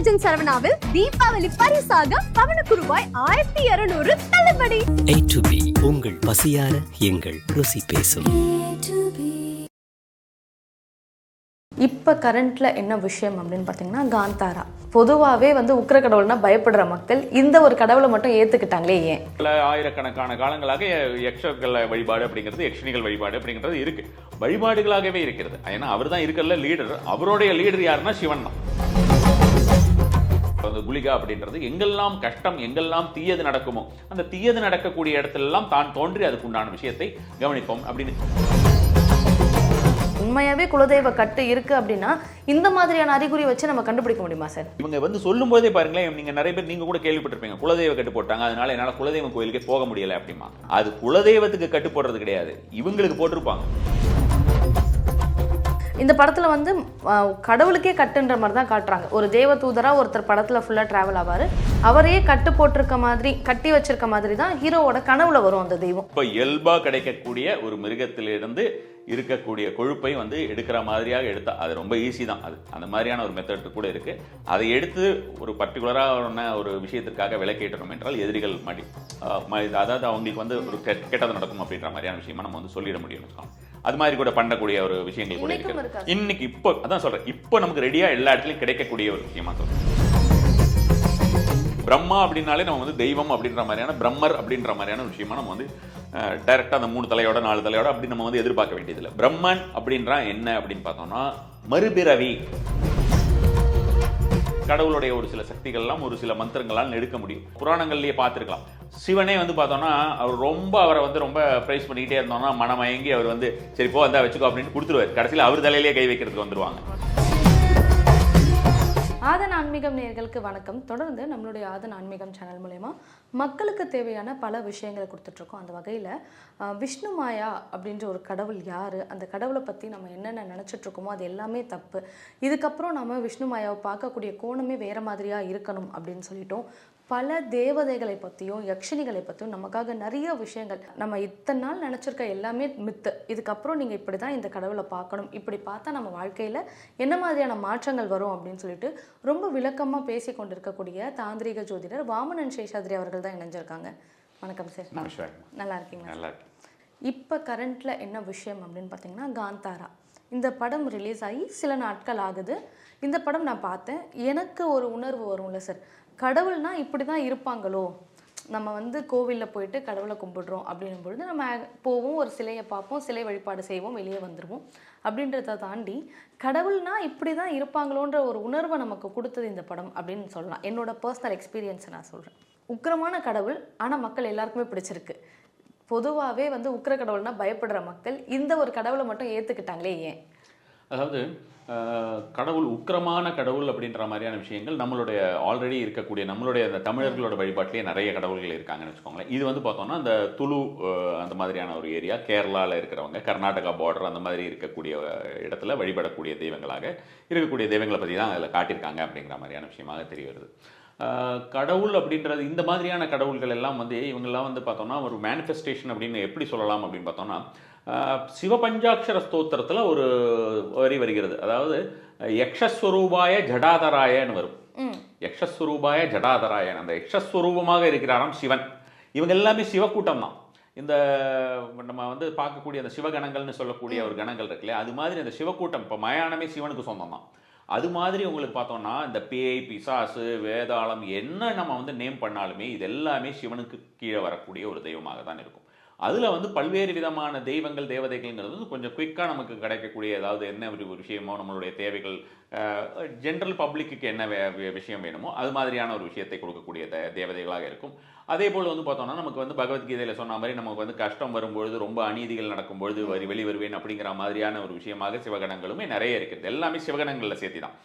ராஜன் சரவணாவில் தீபாவளி பரிசாக பவனுக்கு ரூபாய் 1200 தள்ளுபடி. A to B உங்கள் பசியார எங்கள் ருசி பேசும். இப்போ கரண்ட்டில் என்ன விஷயம் அப்படின்னு பார்த்தீங்கன்னா காந்தாரா. பொதுவாகவே உக்கிர கடவுள்னா பயப்படுற மக்கள் இந்த ஒரு கடவுளை மட்டும் ஏற்றுக்கிட்டாங்களே ஏன்? ஆயிரக்கணக்கான காலங்களாக யக்ஷர்கள் வழிபாடு அப்படிங்கிறது, யக்ஷினிகள் வழிபாடு அப்படிங்கிறது இருக்கு, வழிபாடுகளாகவே இருக்கிறது. ஏன்னா அவர் தான் இருக்கிற லீடர். அவருடைய லீடர் யாருன்னா சிவன் தான். குளிகா அப்படின்றது எங்கெல்லாம் கஷ்டம், எங்கெல்லாம் தீயது நடக்குமோ அந்த தீயது நடக்கக்கூடிய இடத்துல எல்லாம் தான் தோன்றி அதுக்குண்டான விஷயத்தை கவனிப்போம் அப்படின்னு. உண்மையாவே குலதெய்வ கட்டு இருக்கு அப்படின்னா இந்த மாதிரியான அறிகுறி வச்சு நம்ம கண்டுபிடிக்க முடியுமா சார்? இவங்க சொல்லும் போதே பாருங்களேன், நீங்க நிறைய பேர் நீங்க கூட கேள்விப்பட்டிருப்பீங்க, குலதெய்வ கட்டு போட்டாங்க அதனால என்னால குலதெய்வ கோயிலுக்கே போக முடியல அப்படிமா. அது குலதெய்வத்துக்கு கட்டு போடுறது கிடையாது, இவங்களுக்கு போட்டிருப்பாங்க. இந்த படத்துல கடவுளுக்கே கட்டுன்ற மாதிரி தான் காட்டுறாங்க. ஒரு தேவ தூதரா ஒருத்தர் படத்துல ஃபுல்லா டிராவல் ஆவாரு. அவரையே கட்டு போட்டிருக்க மாதிரி, கட்டி வச்சிருக்க மாதிரி தான் ஹீரோவோட கனவுல வரும் அந்த தெய்வம். இப்போ இயல்பா கிடைக்கக்கூடிய ஒரு மிருகத்திலிருந்து இருக்கக்கூடிய கொழுப்பை எடுக்கிற மாதிரியாக எடுத்தா அது ரொம்ப ஈஸி தான். அது அந்த மாதிரியான ஒரு மெத்தட் கூட இருக்கு. அதை எடுத்து ஒரு பர்டிகுலரான ஒரு விஷயத்திற்காக விலக்கேற்றணும் என்றால் எதிரிகள் அதாவது அவங்களுக்கு ஒரு கெட்டது நடக்கும் அப்படின்ற மாதிரியான விஷயமா நம்ம சொல்லிட முடியும். அது மாதிரி கூட பண்ணக்கூடிய ஒரு விஷயங்கள் கூட இருக்கு. இன்னைக்கு இப்போ அதான் சொல்றேன், இப்போ நமக்கு ரெடியா எல்லா இடத்துலயும் கிடைக்கக்கூடிய ஒரு விஷயமா சொல்றேன். பிரம்மா அப்படின்னாலே நம்ம தெய்வம் அப்படின்ற மாதிரியான, பிரம்மர் அப்படின்ற மாதிரியான விஷயமா நம்ம டைரக்டா அந்த 3 தலையோட 4 தலையோட அப்படி நம்ம எதிர்பார்க்க வேண்டியதில்லை. பிரம்மன் அப்படின்றா என்ன அப்படின்னு பார்த்தோம்னா மறுபிறவி. கடவுளுடைய ஒரு சில சக்திகள்லாம் ஒரு சில மந்திரங்களால் எடுக்க முடியும். புராணங்கள்லயே பார்த்துருக்கலாம். சிவனே பார்த்தோம்னா அவர் அவரை ரொம்ப பிரைஸ் பண்ணிக்கிட்டே இருந்தோம்னா மனமயங்கி அவர் சரி போ வந்தா வச்சுக்கோ அப்படின்னு கொடுத்துருவார். கடைசியில் அவர் தலையிலேயே கை வைக்கிறதுக்கு வந்துருவாங்க. ஆதன் ஆன்மீகம் நேயர்களுக்கு வணக்கம். தொடர்ந்து நம்மளுடைய ஆதன் ஆன்மீகம் சேனல் மூலமா மக்களுக்கு தேவையான பல விஷயங்களை கொடுத்துட்ருக்கோம். அந்த வகையில் விஷ்ணு மாயா அப்படின்ற ஒரு கடவுள் யார், அந்த கடவுளை பற்றி நம்ம என்னென்ன நினச்சிட்ருக்கோமோ அது எல்லாமே தப்பு, இதுக்கப்புறம் நம்ம விஷ்ணு மாயாவை பார்க்கக்கூடிய கோணமே வேறு மாதிரியாக இருக்கணும் அப்படின்னு சொல்லிட்டோம். பல தேவதைகளை பற்றியும் யக்ஷினிகளை பற்றியும் நமக்காக நிறைய விஷயங்கள், நம்ம இத்தனை நாள் நினச்சிருக்க எல்லாமே மித்து, இதுக்கப்புறம் நீங்கள் இப்படி தான் இந்த கடவுளை பார்க்கணும், இப்படி பார்த்தா நம்ம வாழ்க்கையில் என்ன மாதிரியான மாற்றங்கள் வரும் அப்படின்னு சொல்லிட்டு ரொம்ப விளக்கமாக பேசி கொண்டிருக்கக்கூடிய தாந்திரிக ஜோதிடர் வாமனன் சேஷாத்ரி அவர்கள் தான் இணைஞ்சிருக்காங்க. வணக்கம் சார். நல்லா இருக்கீங்களா? இப்போ கரண்ட்டில் என்ன விஷயம் அப்படின்னு பார்த்தீங்கன்னா காந்தாரா. இந்த படம் ரிலீஸ் ஆகி சில நாட்கள் ஆகுது. இந்த படம் நான் பார்த்தேன். எனக்கு ஒரு உணர்வு வரும்ல சார், கடவுள்னா இப்படி தான் இருப்பாங்களோ, நம்ம கோவிலில் போயிட்டு கடவுளை கும்பிடுறோம் அப்படின்னும் பொழுது நம்ம போவோம், ஒரு சிலையை பார்ப்போம், சிலை வழிபாடு செய்வோம், வெளியே வந்துடுவோம். அப்படின்றத தாண்டி கடவுள்னா இப்படி தான் இருப்பாங்களோன்ற ஒரு உணர்வை நமக்கு கொடுத்தது இந்த படம் அப்படின்னு சொல்லலாம். என்னோட பர்சனல் எக்ஸ்பீரியன்ஸை நான் சொல்கிறேன். உக்கிரமான கடவுள், ஆனால் மக்கள் எல்லாருக்குமே பிடிச்சிருக்கு. பொதுவாகவே உக்கிர கடவுள்னா பயப்படுற மக்கள் இந்த ஒரு கடவுளை மட்டும் ஏற்றுக்கிட்டாங்களே ஏன்? அதாவது கடவுள் உக்கிரமான கடவுள் அப்படின்ற மாதிரியான விஷயங்கள் நம்மளுடைய ஆல்ரெடி இருக்கக்கூடிய நம்மளுடைய அந்த தமிழர்களோட வழிபாட்டிலேயே நிறைய கடவுள்கள் இருக்காங்கன்னு வச்சுக்கோங்களேன். இது பார்த்தோம்னா அந்த துளு அந்த மாதிரியான ஒரு ஏரியா, கேரளாவில் இருக்கிறவங்க, கர்நாடகா பார்டர் அந்த மாதிரி இருக்கக்கூடிய இடத்துல வழிபடக்கூடிய தெய்வங்களாக இருக்கக்கூடிய தெய்வங்களை பற்றி தான் அதில் காட்டியிருக்காங்க அப்படிங்கிற மாதிரியான விஷயமாக தெரிய வருது. கடவுள் அப்படின்றது இந்த மாதிரியான கடவுள்கள் எல்லாம் இவங்கெல்லாம் பார்த்தோம்னா ஒரு மேனிஃபெஸ்டேஷன் அப்படின்னு எப்படி சொல்லலாம் அப்படின்னு பார்த்தோம்னா, சிவபஞ்சாட்சர ஸ்தோத்திரத்தில் ஒரு வரி வருகிறது. அதாவது யக்ஷஸ்வரூபாய ஜடாதராயன்னு வரும். யக்ஷஸ்வரூபாய ஜடாதராயன், அந்த யக்ஷஸ்வரூபமாக இருக்கிறாராம் சிவன். இவங்க எல்லாமே சிவக்கூட்டம் தான். இந்த நம்ம பார்க்கக்கூடிய அந்த சிவகணங்கள்னு சொல்லக்கூடிய ஒரு கணங்கள் இருக்குல்லையா, அது மாதிரி அந்த சிவக்கூட்டம் இப்போ மயானமே சிவனுக்கு சொந்தம் தான். அது மாதிரி உங்களுக்கு பார்த்தோம்னா இந்த பேய், பிசாசு, வேதாளம் என்ன நம்ம நேம் பண்ணாலுமே இது எல்லாமே சிவனுக்கு கீழே வரக்கூடிய ஒரு தெய்வமாக தான் இருக்கும். அதில் பல்வேறு விதமான தெய்வங்கள், தேவதைகள்ங்கிறது கொஞ்சம் குயிக்காக நமக்கு கிடைக்கக்கூடிய, ஏதாவது என்ன ஒரு விஷயமோ நம்மளுடைய தேவைகள், ஜென்ரல் பப்ளிக்கு என்ன விஷயம் வேணுமோ அது மாதிரியான ஒரு விஷயத்தை கொடுக்கக்கூடிய தேவதைகளாக இருக்கும். அதே போல் பார்த்தோம்னா நமக்கு பகவத்கீதையில் சொன்ன மாதிரி நமக்கு கஷ்டம் வரும்பொழுது, ரொம்ப அநீதிகள் நடக்கும்பொழுது வெளிவருவேன் அப்படிங்கிற மாதிரியான ஒரு விஷயமாக சிவகணங்களுமே நிறைய இருக்குது. எல்லாமே சிவகணங்களில் சேர்த்தி தான்.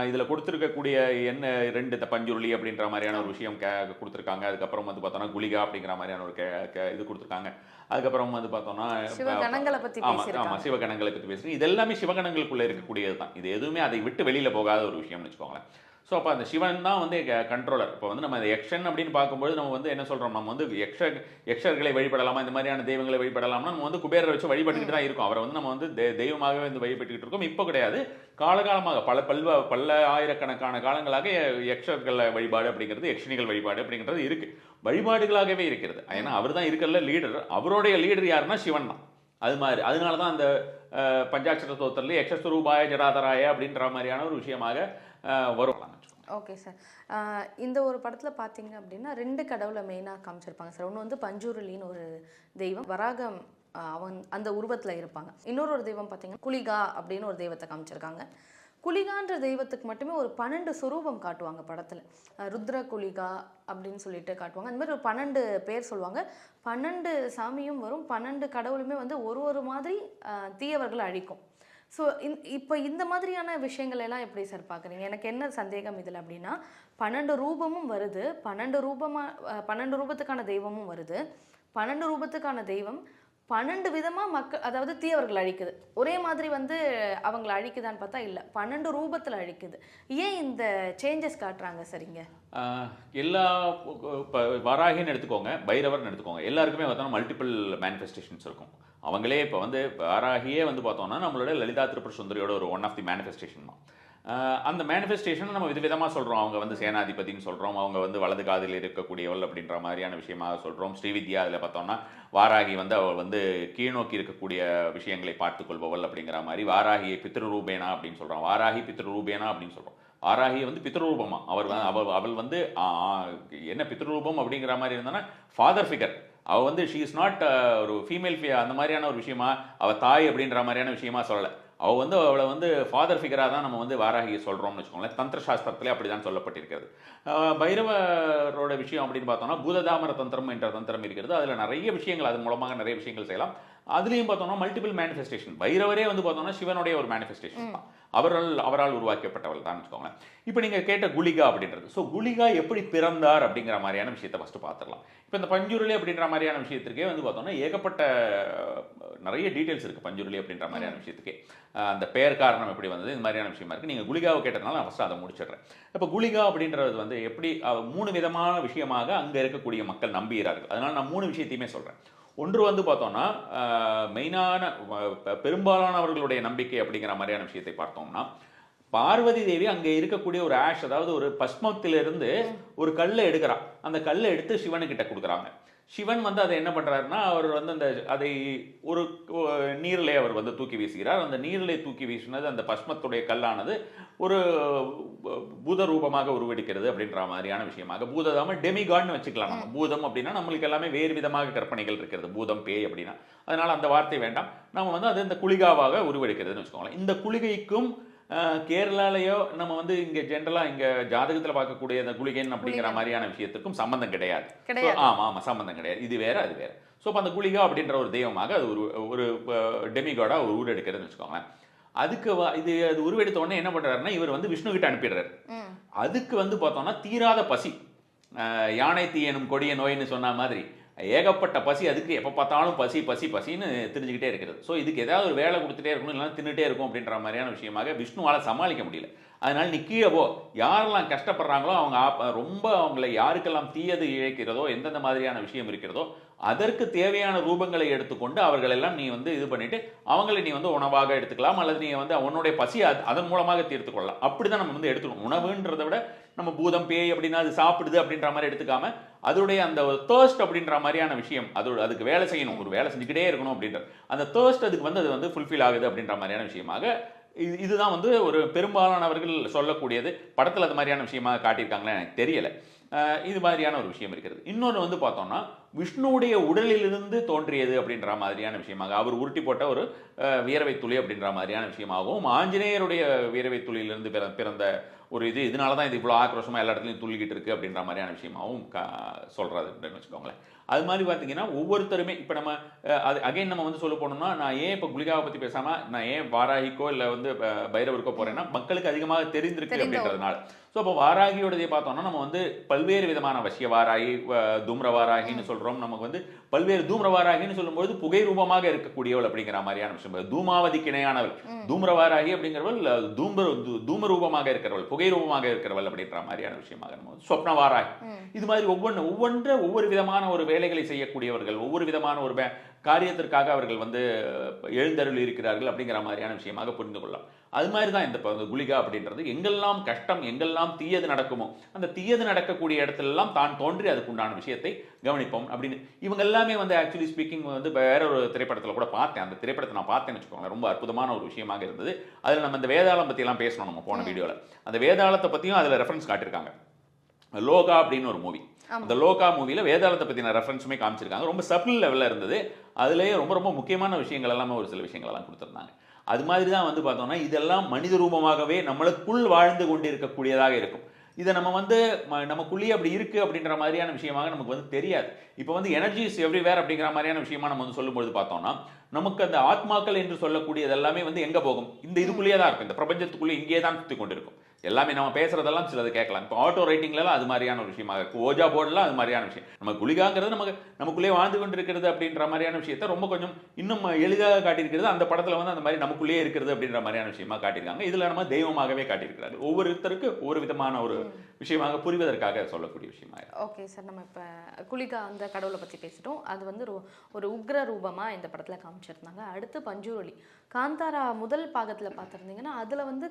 இதில் கொடுத்துருக்கக்கூடிய என்ன 2 பஞ்சுருளி அப்படின்ற மாதிரியான ஒரு விஷயம் கொடுத்துருக்காங்க. அதுக்கப்புறம் பார்த்தோம்னா குளிகா அப்படிங்கிற மாதிரியான ஒரு இது கொடுத்துருக்காங்க. அதுக்கப்புறம் பார்த்தோம்னா சிவகணங்களை பற்றி பேசுகிறேன். இது எல்லாமே சிவகணங்களுக்குள்ளே இருக்கக்கூடியது தான். இது எதுவுமே அதை விட்டு வெளியில் போகாத ஒரு விஷயம்னு வச்சுக்கோங்களேன். ஸோ அப்போ அந்த சிவன் தான் வந்து கண்ட்ரோலர். இப்போ வந்து நம்ம யக்ஷன் அப்படின்னு பார்க்கும்போது நம்ம வந்து என்ன சொல்கிறோம், நம்ம வந்து யக்ஷர்களை வழிபடலாமா, இந்த மாதிரியான தெய்வங்களை வழிபடலாம்னா நம்ம வந்து குபேரரை வச்சு வழிபட்டுக்கிட்டு தான் இருக்கோம். அவரை வந்து நம்ம வந்து தெய்வமாகவே வந்து வழிபட்டுக்கிட்டு இருக்கோம். இப்போ கிடையாது, காலகாலமாக பல ஆயிரக்கணக்கான காலங்களாக யக்ஷர்களை வழிபாடு அப்படிங்கிறது, யக்ஷினிகள் வழிபாடு அப்படிங்கிறது இருக்கு, வழிபாடுகளாகவே இருக்கிறது. ஏன்னா அவர் தான் இருக்கிற லீடர். அவருடைய லீடர் யாருன்னா சிவன் தான். அது மாதிரி அதனால தான் அந்த பஞ்சாட்சர ஸ்தோத்திரத்துல யக்ஷஸ்வரூபாய ஜடாதராய அப்படின்ற மாதிரியான ஒரு விஷயமாக வரும். Okay sir. இந்த ஒரு படத்தில் பார்த்தீங்க அப்படின்னா 2 கடவுளை மெயினாக காமிச்சிருப்பாங்க சார். ஒன்று வந்து பஞ்சூரலின்னு ஒரு தெய்வம், வராகம் அந்த உருவத்தில் இருப்பாங்க. இன்னொரு தெய்வம் பார்த்தீங்கன்னா குளிகா அப்படின்னு ஒரு தெய்வத்தை காமிச்சிருக்காங்க. குளிகான்ற தெய்வத்துக்கு மட்டுமே ஒரு 12 சுரூபம் காட்டுவாங்க படத்தில். ருத்ர குளிகா அப்படின்னு சொல்லிட்டு காட்டுவாங்க. அந்த மாதிரி ஒரு 12 பேர் சொல்லுவாங்க. 12 சாமியும் வரும். 12 கடவுளுமே வந்து ஒரு மாதிரி தீயவர்களை அழிக்கும். ஸோ இப்போ இந்த மாதிரியான விஷயங்கள் எல்லாம் எப்படி சார் பார்க்குறீங்க? எனக்கு என்ன சந்தேகம் இதில் அப்படின்னா, 12 ரூபமும் வருது, 12 ரூபத்துக்கான தெய்வமும் வருது. 12 ரூபத்துக்கான தெய்வம் 12 விதமாக மக்கள், அதாவது தீயவர்கள் அழிக்குது. ஒரே மாதிரி வந்து அவங்களை அழிக்குதான்னு பார்த்தா இல்லை, 12 ரூபத்தில் அழிக்குது. ஏன் இந்த சேஞ்சஸ் காட்டுறாங்க சரிங்க? எல்லா வராகின்னு எடுத்துக்கோங்க, பைரவர்னு எடுத்துக்கோங்க, எல்லாருக்குமே பார்த்தோம்னா மல்டிபிள் மேனிஃபெஸ்டேஷன்ஸ் இருக்கும். அவங்களே இப்போ வந்து வாராகியே வந்து பார்த்தோம்னா நம்மளோட லலிதா திரிபுர சுந்தரியோட ஒரு ஒன் ஆஃப் தி மேனிஃபெஸ்டேஷன் தான். அந்த மேனிஃபெஸ்டேஷன் நம்ம விதவிதமாக சொல்கிறோம். அவங்க வந்து சேனாதிபதினு சொல்கிறோம், அவங்க வந்து வலது காதில் இருக்கக்கூடியவள் அப்படின்ற மாதிரியான விஷயமாக சொல்கிறோம். ஸ்ரீவித்யா அதில் பார்த்தோம்னா வாராகி வந்து அவள் வந்து கீழ்நோக்கி இருக்கக்கூடிய விஷயங்களை பார்த்துக்கொள்பவள் அப்படிங்கிற மாதிரி வாராகியை பித்ருரூபேனா அப்படின்னு சொல்கிறோம். வாராகி பித்ருரூபேனா அப்படின்னு சொல்கிறோம். வாராகி வந்து பித்ருரூபமா, அவள் வந்து என்ன பித்ருரூபம் அப்படிங்கிற மாதிரி இருந்தானா ஃபாதர் ஃபிகர். அவள் வந்து ஷீ இஸ் நாட் ஒரு ஃபீமேல் அந்த மாதிரியான ஒரு விஷயமா, அவள் தாய் அப்படின்ற மாதிரியான விஷயமா சொல்லலை. அவள் வந்து அவளை வந்து ஃபாதர் ஃபிகராக தான் நம்ம வந்து வாராகியை சொல்கிறோம்னு வச்சுக்கோங்களேன். தந்திர சாஸ்திரத்திலே அப்படி தான் சொல்லப்பட்டிருக்கிறது. பைரவரோட விஷயம் அப்படின்னு பார்த்தோம்னா பூததாமர தந்திரம் என்ற தந்திரம் இருக்கிறது. அதில் நிறைய விஷயங்கள், அது மூலமாக நிறைய விஷயங்கள் செய்யலாம். அதுலேயும் பார்த்தோம்னா மல்டிபிள் மேனிஃபெஸ்டேஷன். பைரவரே வந்து பார்த்தோம்னா சிவனுடைய ஒரு மேனிஃபெஸ்டேஷன் தான், அவரால் உருவாக்கப்பட்டவள் தான் வச்சுக்கோங்களேன். இப்போ நீங்கள் கேட்ட குளிகா அப்படின்றது, ஸோ குளிகா எப்படி பிறந்தார் அப்படிங்கிற மாதிரியான விஷயத்தை ஃபஸ்ட்டு பார்த்துடலாம். இப்போ இந்த பஞ்சுருளி அப்படின்ற மாதிரியான விஷயத்திற்கே வந்து பார்த்தோம்னா ஏகப்பட்ட நிறைய டீட்டெயில்ஸ் இருக்குது. பஞ்சுருளி அப்படின்ற மாதிரியான விஷயத்துக்கே அந்த பெயர் காரணம் எப்படி வந்தது, இந்த மாதிரியான விஷயமா இருக்குது. நீங்கள் குளிகாவை கேட்டதுனால நான் ஃபஸ்ட்டு அதை முடிச்சிடுறேன். இப்போ குளிகா அப்படின்றது வந்து எப்படி 3 விதமான விஷயமாக அங்கே இருக்கக்கூடிய மக்கள் நம்புகிறார்கள். அதனால் நான் 3 விஷயத்தையுமே சொல்கிறேன். ஒன்று வந்து பார்த்தோம்னா மெயினான பெரும்பாலானவர்களுடைய நம்பிக்கை அப்படிங்கிற மாதிரியான விஷயத்தை பார்த்தோம்னா, பார்வதி தேவி அங்கே இருக்கக்கூடிய ஒரு ஆஷ், அதாவது ஒரு பஸ்மத்திலிருந்து ஒரு கல்லை எடுக்கிறான். அந்த கல்லை எடுத்து சிவனுக்கிட்ட கொடுக்குறாங்க. சிவன் வந்து அதை என்ன பண்ணுறாருன்னா, அவர் வந்து அதை ஒரு நீரிலே அவர் வந்து தூக்கி வீசுகிறார். அந்த நீரிலே தூக்கி வீசினது அந்த பஸ்மத்துடைய கல்லானது ஒரு பூத ரூபமாக உருவெடுக்கிறது அப்படின்ற மாதிரியான விஷயமாக. பூததாம டெமிகாட்னு வச்சுக்கலாம். நம்ம பூதம் அப்படின்னா நம்மளுக்கு எல்லாமே வேறு விதமாக கற்பனைகள் இருக்கிறது, பூதம் பேய் அப்படின்னா. அதனால் அந்த வார்த்தை வேண்டாம். நம்ம வந்து அது இந்த குளிகாவாக உருவெடுக்கிறதுன்னு வச்சுக்கோங்களேன். இந்த குளிகைக்கும் கேரளாலேயோ நம்ம வந்து இங்கே ஜென்ரலாக இங்கே ஜாதகத்தில் பார்க்கக்கூடிய அந்த குளிகைன் அப்படிங்கிற மாதிரியான விஷயத்துக்கும் சம்பந்தம் கிடையாது. ஆமாம், சம்பந்தம் கிடையாது. இது வேற, அது வேற. ஸோ அப்போ அந்த குளிகா அப்படின்ற ஒரு தெய்வமாக அது ஒரு டெமிகாடாக ஒரு உருவெடுக்கிறதுன்னு வச்சுக்கோங்களேன். அதுக்கு அது உருவெடுத்த உடனே என்ன பண்ணுறாருன்னா, இவர் வந்து விஷ்ணு கிட்ட அனுப்பிடுறாரு. அதுக்கு வந்து பார்த்தோம்னா தீராத பசி, யானை தீயனும் கொடிய நோயின்னு சொன்ன மாதிரி ஏகப்பட்ட பசி. அதுக்கு எப்போ பார்த்தாலும் பசின்னு தெரிஞ்சுக்கிட்டே இருக்கிறது. ஸோ இதுக்கு ஏதாவது ஒரு வேலை கொடுத்துட்டே இருக்கணும், இல்லைன்னா தின்னுட்டே இருக்கும் அப்படின்ற மாதிரியான விஷயமாக விஷ்ணுவால் சமாளிக்க முடியல. அதனால் நீ கீழே போ, யாரெல்லாம் கஷ்டப்படுறாங்களோ அவங்க ரொம்ப அவங்களை யாருக்கெல்லாம் தீயது இழைக்கிறதோ, எந்தெந்த மாதிரியான விஷயம் இருக்கிறதோ அதற்கு தேவையான ரூபங்களை எடுத்துக்கொண்டு அவர்களெல்லாம் நீ வந்து இது பண்ணிட்டு அவங்களை நீ வந்து உணவாக எடுத்துக்கலாம், அல்லது நீ வந்து உன்னுடைய பசி அதன் மூலமாக தீர்த்து கொள்ளலாம். அப்படிதான் நம்ம வந்து எடுத்துக்கணும். உணவுன்றதை விட நம்ம பூதம் பேய் அப்படின்னா அது சாப்பிடுது அப்படின்ற மாதிரி எடுத்துக்காம அதோடைய அந்த தேர்ஸ்ட் அப்படின்ற மாதிரியான விஷயம், அதுக்கு வேலை செய்யணும், ஒரு வேலை செஞ்சுக்கிட்டே இருக்கணும் அப்படின்ற அந்த தேர்ஸ்ட் அதுக்கு வந்து அது வந்து ஃபுல்ஃபில் ஆகுது அப்படின்ற மாதிரியான விஷயமாக இதுதான் வந்து ஒரு பெரும்பாலானவர்கள் சொல்லக்கூடியது. படத்தில் அது மாதிரியான விஷயமாக காட்டியிருக்காங்களே எனக்கு தெரியலை. இது மாதிரியான ஒரு விஷயம் இருக்கிறது. இன்னொன்று வந்து பார்த்தோம்னா விஷ்ணுவுடைய உடலிலிருந்து தோன்றியது அப்படின்ற மாதிரியான விஷயமாக, அவர் உருட்டி போட்ட ஒரு வியர்வை துளி அப்படின்ற மாதிரியான விஷயமாகவும், ஆஞ்சநேயருடைய வியர்வை துளியிலிருந்து பிறந்த ஒரு இதனால தான் இது இவ்வளோ ஆக்ரோஷமாக எல்லா இடத்துலையும் துள்ளிக்கிட்டு இருக்குது அப்படின்ற மாதிரியான விஷயமாகவும் சொல்கிறது அப்படின்னு வச்சுக்கோங்களேன். அது மாதிரி பார்த்தீங்கன்னா ஒவ்வொருத்தருமே இப்போ நம்ம அகைன் நம்ம வந்து சொல்ல போனோம்னா, நான் ஏன் இப்போ குளிகாவை பற்றி பேசாமல் நான் ஏன் வாராகிக்கோ இல்லை வந்து பைரவருக்கோ போகிறேன்னா மக்களுக்கு அதிகமாக தெரிந்திருக்கு அப்படின்றதுனால. ஸோ அப்போ வாராகியோடதே பார்த்தோம்னா நம்ம வந்து பல்வேறு விதமான வசிய வாராகி, தூம்ர வாராகின்னு சொல்றோம். நமக்கு வந்து பல்வேறு தூம்ர வாராகின்னு சொல்லும்போது புகை ரூபமாக இருக்கக்கூடியவள் அப்படிங்கிற மாதிரியான விஷயம். தூமாவதிக்கு இணையானவள் தூம்ர வாராகி அப்படிங்கிறவள், தூம ரூபமாக இருக்கிறவள், புகை ரூபமாக இருக்கிறவள் அப்படின்ற மாதிரியான விஷயமாக நம்ம சொப்ன வாராகி. இது மாதிரி ஒவ்வொரு விதமான ஒரு வேலைகளை செய்யக்கூடியவர்கள், ஒவ்வொரு விதமான ஒரு காரியத்திற்காக அவர்கள் வந்து எழுந்தருள் இருக்கிறார்கள் அப்படிங்கிற மாதிரியான விஷயமாக புரிந்து கொள்ளலாம். அது மாதிரி தான் இந்த குளிகா அப்படின்றது. எங்கெல்லாம் கஷ்டம், எங்கெல்லாம் தீயது நடக்குமோ அந்த தீயது நடக்கக்கூடிய இடத்துலலாம் தான் தோன்றி அதுக்குண்டான விஷயத்தை கவனிப்போம் அப்படின்னு. இவங்க எல்லாமே வந்து ஆக்சுவலி ஸ்பீக்கிங் வந்து வேற ஒரு திரைப்படத்தில் கூட பார்த்தேன். அந்த திரைப்படத்தை நான் பார்த்தேன்னு வச்சுக்கோங்களேன். ரொம்ப அற்புதமான ஒரு விஷயமாக இருந்தது. அதில் நம்ம இந்த வேதாளம் பற்றியெல்லாம் பேசணும் நம்ம போன வீடியோவில். அந்த வேதாளத்தை பற்றியும் அதில் ரெஃபரன்ஸ் காட்டியிருக்காங்க. லோகா அப்படின்னு ஒரு மூவி. அந்த லோகா மூவியில் வேதாளத்தை பற்றின ரெஃபரன்ஸுமே காமிச்சிருக்காங்க. ரொம்ப சப்பிள் லெவலில் இருந்தது. அதுலேயே ரொம்ப ரொம்ப முக்கியமான விஷயங்கள் எல்லாமே ஒரு சில விஷயங்கள் எல்லாம் கொடுத்துருந்தாங்க. அது மாதிரி தான் வந்து பார்த்தோம்னா இதெல்லாம் மனித ரூபமாகவே நம்மளுக்குள் வாழ்ந்து கொண்டு இருக்கக்கூடியதாக இருக்கும். இதை நம்ம வந்து நமக்குள்ளேயே அப்படி இருக்கு அப்படின்ற மாதிரியான விஷயமாக நமக்கு வந்து தெரியாது. இப்போ வந்து எனர்ஜி இஸ் எவ்ரிவேர் அப்படிங்கிற மாதிரியான விஷயமா நம்ம வந்து சொல்லும்போது பார்த்தோம்னா நமக்கு அந்த ஆத்மாக்கள் என்று சொல்லக்கூடியது எல்லாமே வந்து எங்கே போகும்? இந்த இதுக்குள்ளேயே தான் இருக்கும். இந்த பிரபஞ்சத்துக்குள்ளே இங்கேயே தான் சுற்றி கொண்டு இருக்கும். எல்லாமே நம்ம பேசுறதெல்லாம் சிலது கேட்கலாம். இப்போ ஆட்டோ ரைட்டிங்லாம் அது மாதிரியான ஒரு விஷயமாக இருக்கும். ஓஜா போர்டெலாம் அது மாதிரியான விஷயம். நம்ம குளிகாங்கிறது நமக்குள்ளே வாழ்ந்து கொண்டு இருக்கிறது அப்படின்ற மாதிரியான விஷயத்த ரொம்ப கொஞ்சம் இன்னும் எளிதாக காட்டியிருக்கிறது. அந்த படத்தில் வந்து அந்த மாதிரி நமக்குள்ளேயே இருக்கிறது அப்படின்ற மாதிரியான விஷயமா காட்டியிருக்காங்க. இதில் நம்ம தெய்வமாகவே காட்டியிருக்கிறாரு. ஒவ்வொருத்தருக்கு ஒவ்வொரு விதமான ஒரு விஷயமாக புரிவதற்காக சொல்லக்கூடிய விஷயமா. ஓகே சார், நம்ம இப்போ குளிகா அந்த கடவுளை பற்றி பேசிட்டோம். அது வந்து ஒரு உக்ர ரூபமாக இந்த படத்தில் காமிச்சிருந்தாங்க. அடுத்து பஞ்சுருளி. காந்தாரா முதல் பாகத்தில் பார்த்துருந்தீங்கன்னா அதில் வந்து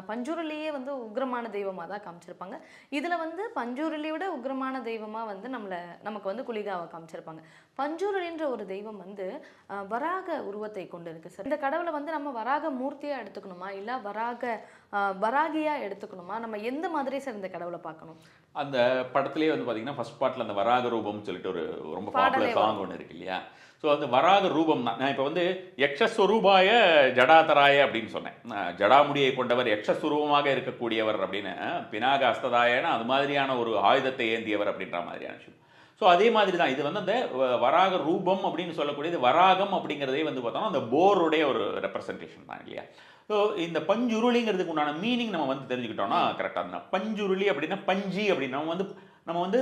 பஞ்சுருளியே வந்து உக்ரமான தெய்வமாக தான் காமிச்சிருப்பாங்க. இதில் வந்து பஞ்சுருளியோட உக்ரமான தெய்வமாக வந்து நமக்கு வந்து குளிகாவை காமிச்சிருப்பாங்க. பஞ்சுருளின்ற ஒரு தெய்வம் வந்து வராக உருவத்தை கொண்டு இருக்கு சார். இந்த கடவுளை வந்து நம்ம வராக மூர்த்தியாக எடுத்துக்கணுமா, இல்லை வராகியாக எடுத்துக்கணுமா? நம்ம எந்த மாதிரி சார் இந்த கடவுளை பார்க்கணும்? அந்த படத்திலேயே வந்து பார்த்தீங்கன்னா ஃபர்ஸ்ட் பார்ட்டில் அந்த வராக ரூபம்னு சொல்லிட்டு ஒரு ரொம்ப பாப்புலர் சாங் ஒன்று இருக்கு இல்லையா? ஸோ அந்த வராக ரூபம் தான். நான் இப்போ வந்து யக்ஷஸ்வரூபாய ஜடாதராய அப்படின்னு சொன்னேன். ஜடாமுடியை கொண்டவர், யக்ஷஸ்வரூபமாக இருக்கக்கூடியவர் அப்படின்னு. பினாக அஸ்ததாயனா அது மாதிரியான ஒரு ஆயுதத்தை ஏந்தியவர் அப்படின்ற மாதிரியான விஷயம். ஸோ அதே மாதிரி தான் இது வந்து அந்த வராக ரூபம் அப்படின்னு சொல்லக்கூடியது. வராகம் அப்படிங்கிறதே வந்து பார்த்தோம்னா அந்த போருடைய ஒரு ரெப்ரசன்டேஷன் தான் இல்லையா? ஸோ இந்த பஞ்சுருளிங்கிறதுக்கு உண்டான மீனிங் நம்ம வந்து தெரிஞ்சுக்கிட்டோம்னா கரெக்டாக இருந்தால், பஞ்சுருளி அப்படின்னா பஞ்சி அப்படின்னு நம்ம வந்து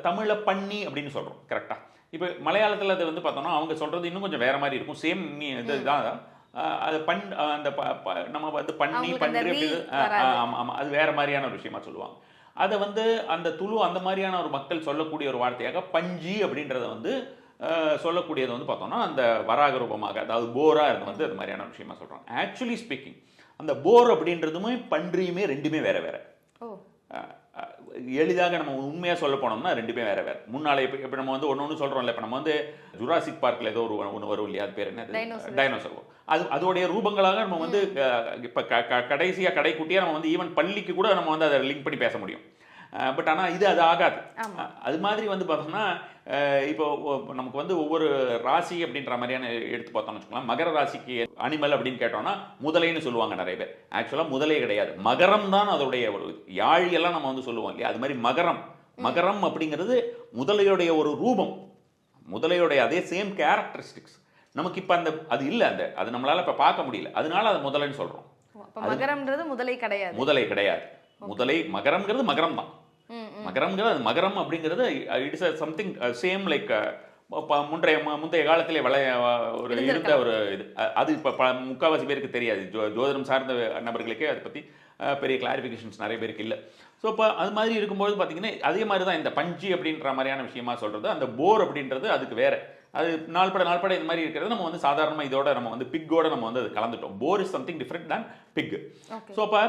தமிழில் பண்ணி அப்படின்னு சொல்கிறோம் கரெக்டாக. இப்போ மலையாளத்தில் அது வந்து பார்த்தோம்னா அவங்க சொல்கிறது இன்னும் கொஞ்சம் வேற மாதிரி இருக்கும். சேம் இதுதான் அது அந்த நம்ம வந்து பண்ணி பன்றி அப்படி ஆமாம் அது வேற மாதிரியான ஒரு விஷயமா சொல்லுவாங்க. அதை வந்து அந்த துளு அந்த மாதிரியான ஒரு மக்கள் சொல்லக்கூடிய ஒரு வார்த்தையாக பஞ்சி அப்படின்றத வந்து சொல்லக்கூடியது வந்து பார்த்தோம்னா அந்த வராக ரூபமாக, அதாவது போரா இருந்து வந்து அது மாதிரியான விஷயமா சொல்கிறோம். ஆக்சுவலி ஸ்பீக்கிங் அந்த போர் அப்படின்றதுமே பன்றியுமே ரெண்டுமே வேற வேற. எளிதாக நம்ம உண்மையாக சொல்ல போனோம்னா ரெண்டுமே வேற வேற. முன்னாலே இப்போ நம்ம வந்து ஒன்று சொல்கிறோம்ல, இப்போ நம்ம வந்து ஜுராசிக் பார்க்கில் ஏதோ ஒன்று வரும் இல்லையா, அது பேர் என்ன, டைனோசர். அதோடைய ரூபங்களாக நம்ம வந்து இப்போ கடைசியாக கடைக்குட்டியாக நம்ம வந்து ஈவன் பள்ளிக்கு கூட நம்ம வந்து அதை லிங்க் பண்ணி பேச முடியும். பட் ஆனால் இது அது ஆகாது. அது மாதிரி வந்து பார்த்தோம்னா இப்போ நமக்கு வந்து ஒவ்வொரு ராசி அப்படின்ற மாதிரியான எடுத்து பார்த்தோம்னு வச்சுக்கலாம். மகர ராசிக்கு அனிமல் அப்படின்னு கேட்டோம்னா முதலைன்னு சொல்லுவாங்க நிறைய பேர். ஆக்சுவலாக முதலே கிடையாது, மகரம் தான் அதோடைய ஒரு யாழியெல்லாம் நம்ம வந்து சொல்லுவோம் இல்லையா? அது மாதிரி மகரம் அப்படிங்கிறது முதலையுடைய ஒரு ரூபம், முதலையுடைய அதே சேம் கேரக்டரிஸ்டிக்ஸ். நமக்கு இப்போ அது இல்லை, அது நம்மளால இப்போ பார்க்க முடியல, அதனால அது முதலைன்னு சொல்கிறோம். மகரம்ன்றது முதலை கிடையாது, முதலை மகரம்ங்கிறது மகரம் தான். மகரம்ங்கிறது மகரம் அப்படிங்கிறது இட்ஸ் சம்திங் சேம் லைக் முந்தைய காலத்திலே ஒரு இருந்த ஒரு இது. அது இப்போ முக்கால்வாசி பேருக்கு தெரியாது. ஜோதிடம் சார்ந்த நபர்களுக்கே அதை பற்றி பெரிய கிளாரிஃபிகேஷன்ஸ் நிறைய பேருக்கு இல்லை. ஸோ இப்போ அது மாதிரி இருக்கும்போது பார்த்தீங்கன்னா அதே மாதிரி தான் இந்த பஞ்சி அப்படின்ற மாதிரியான விஷயமா சொல்கிறது. அந்த போர் அப்படின்றது அதுக்கு வேறு. அது நாள்பட இது மாதிரி இருக்கிறது நம்ம வந்து சாதாரணமாக இதோட நம்ம வந்து பிக்கோட நம்ம வந்து அது கலந்துட்டோம். போர் இஸ் சம்திங் டிஃப்ரெண்ட் தான் பிக். ஸோ அப்போ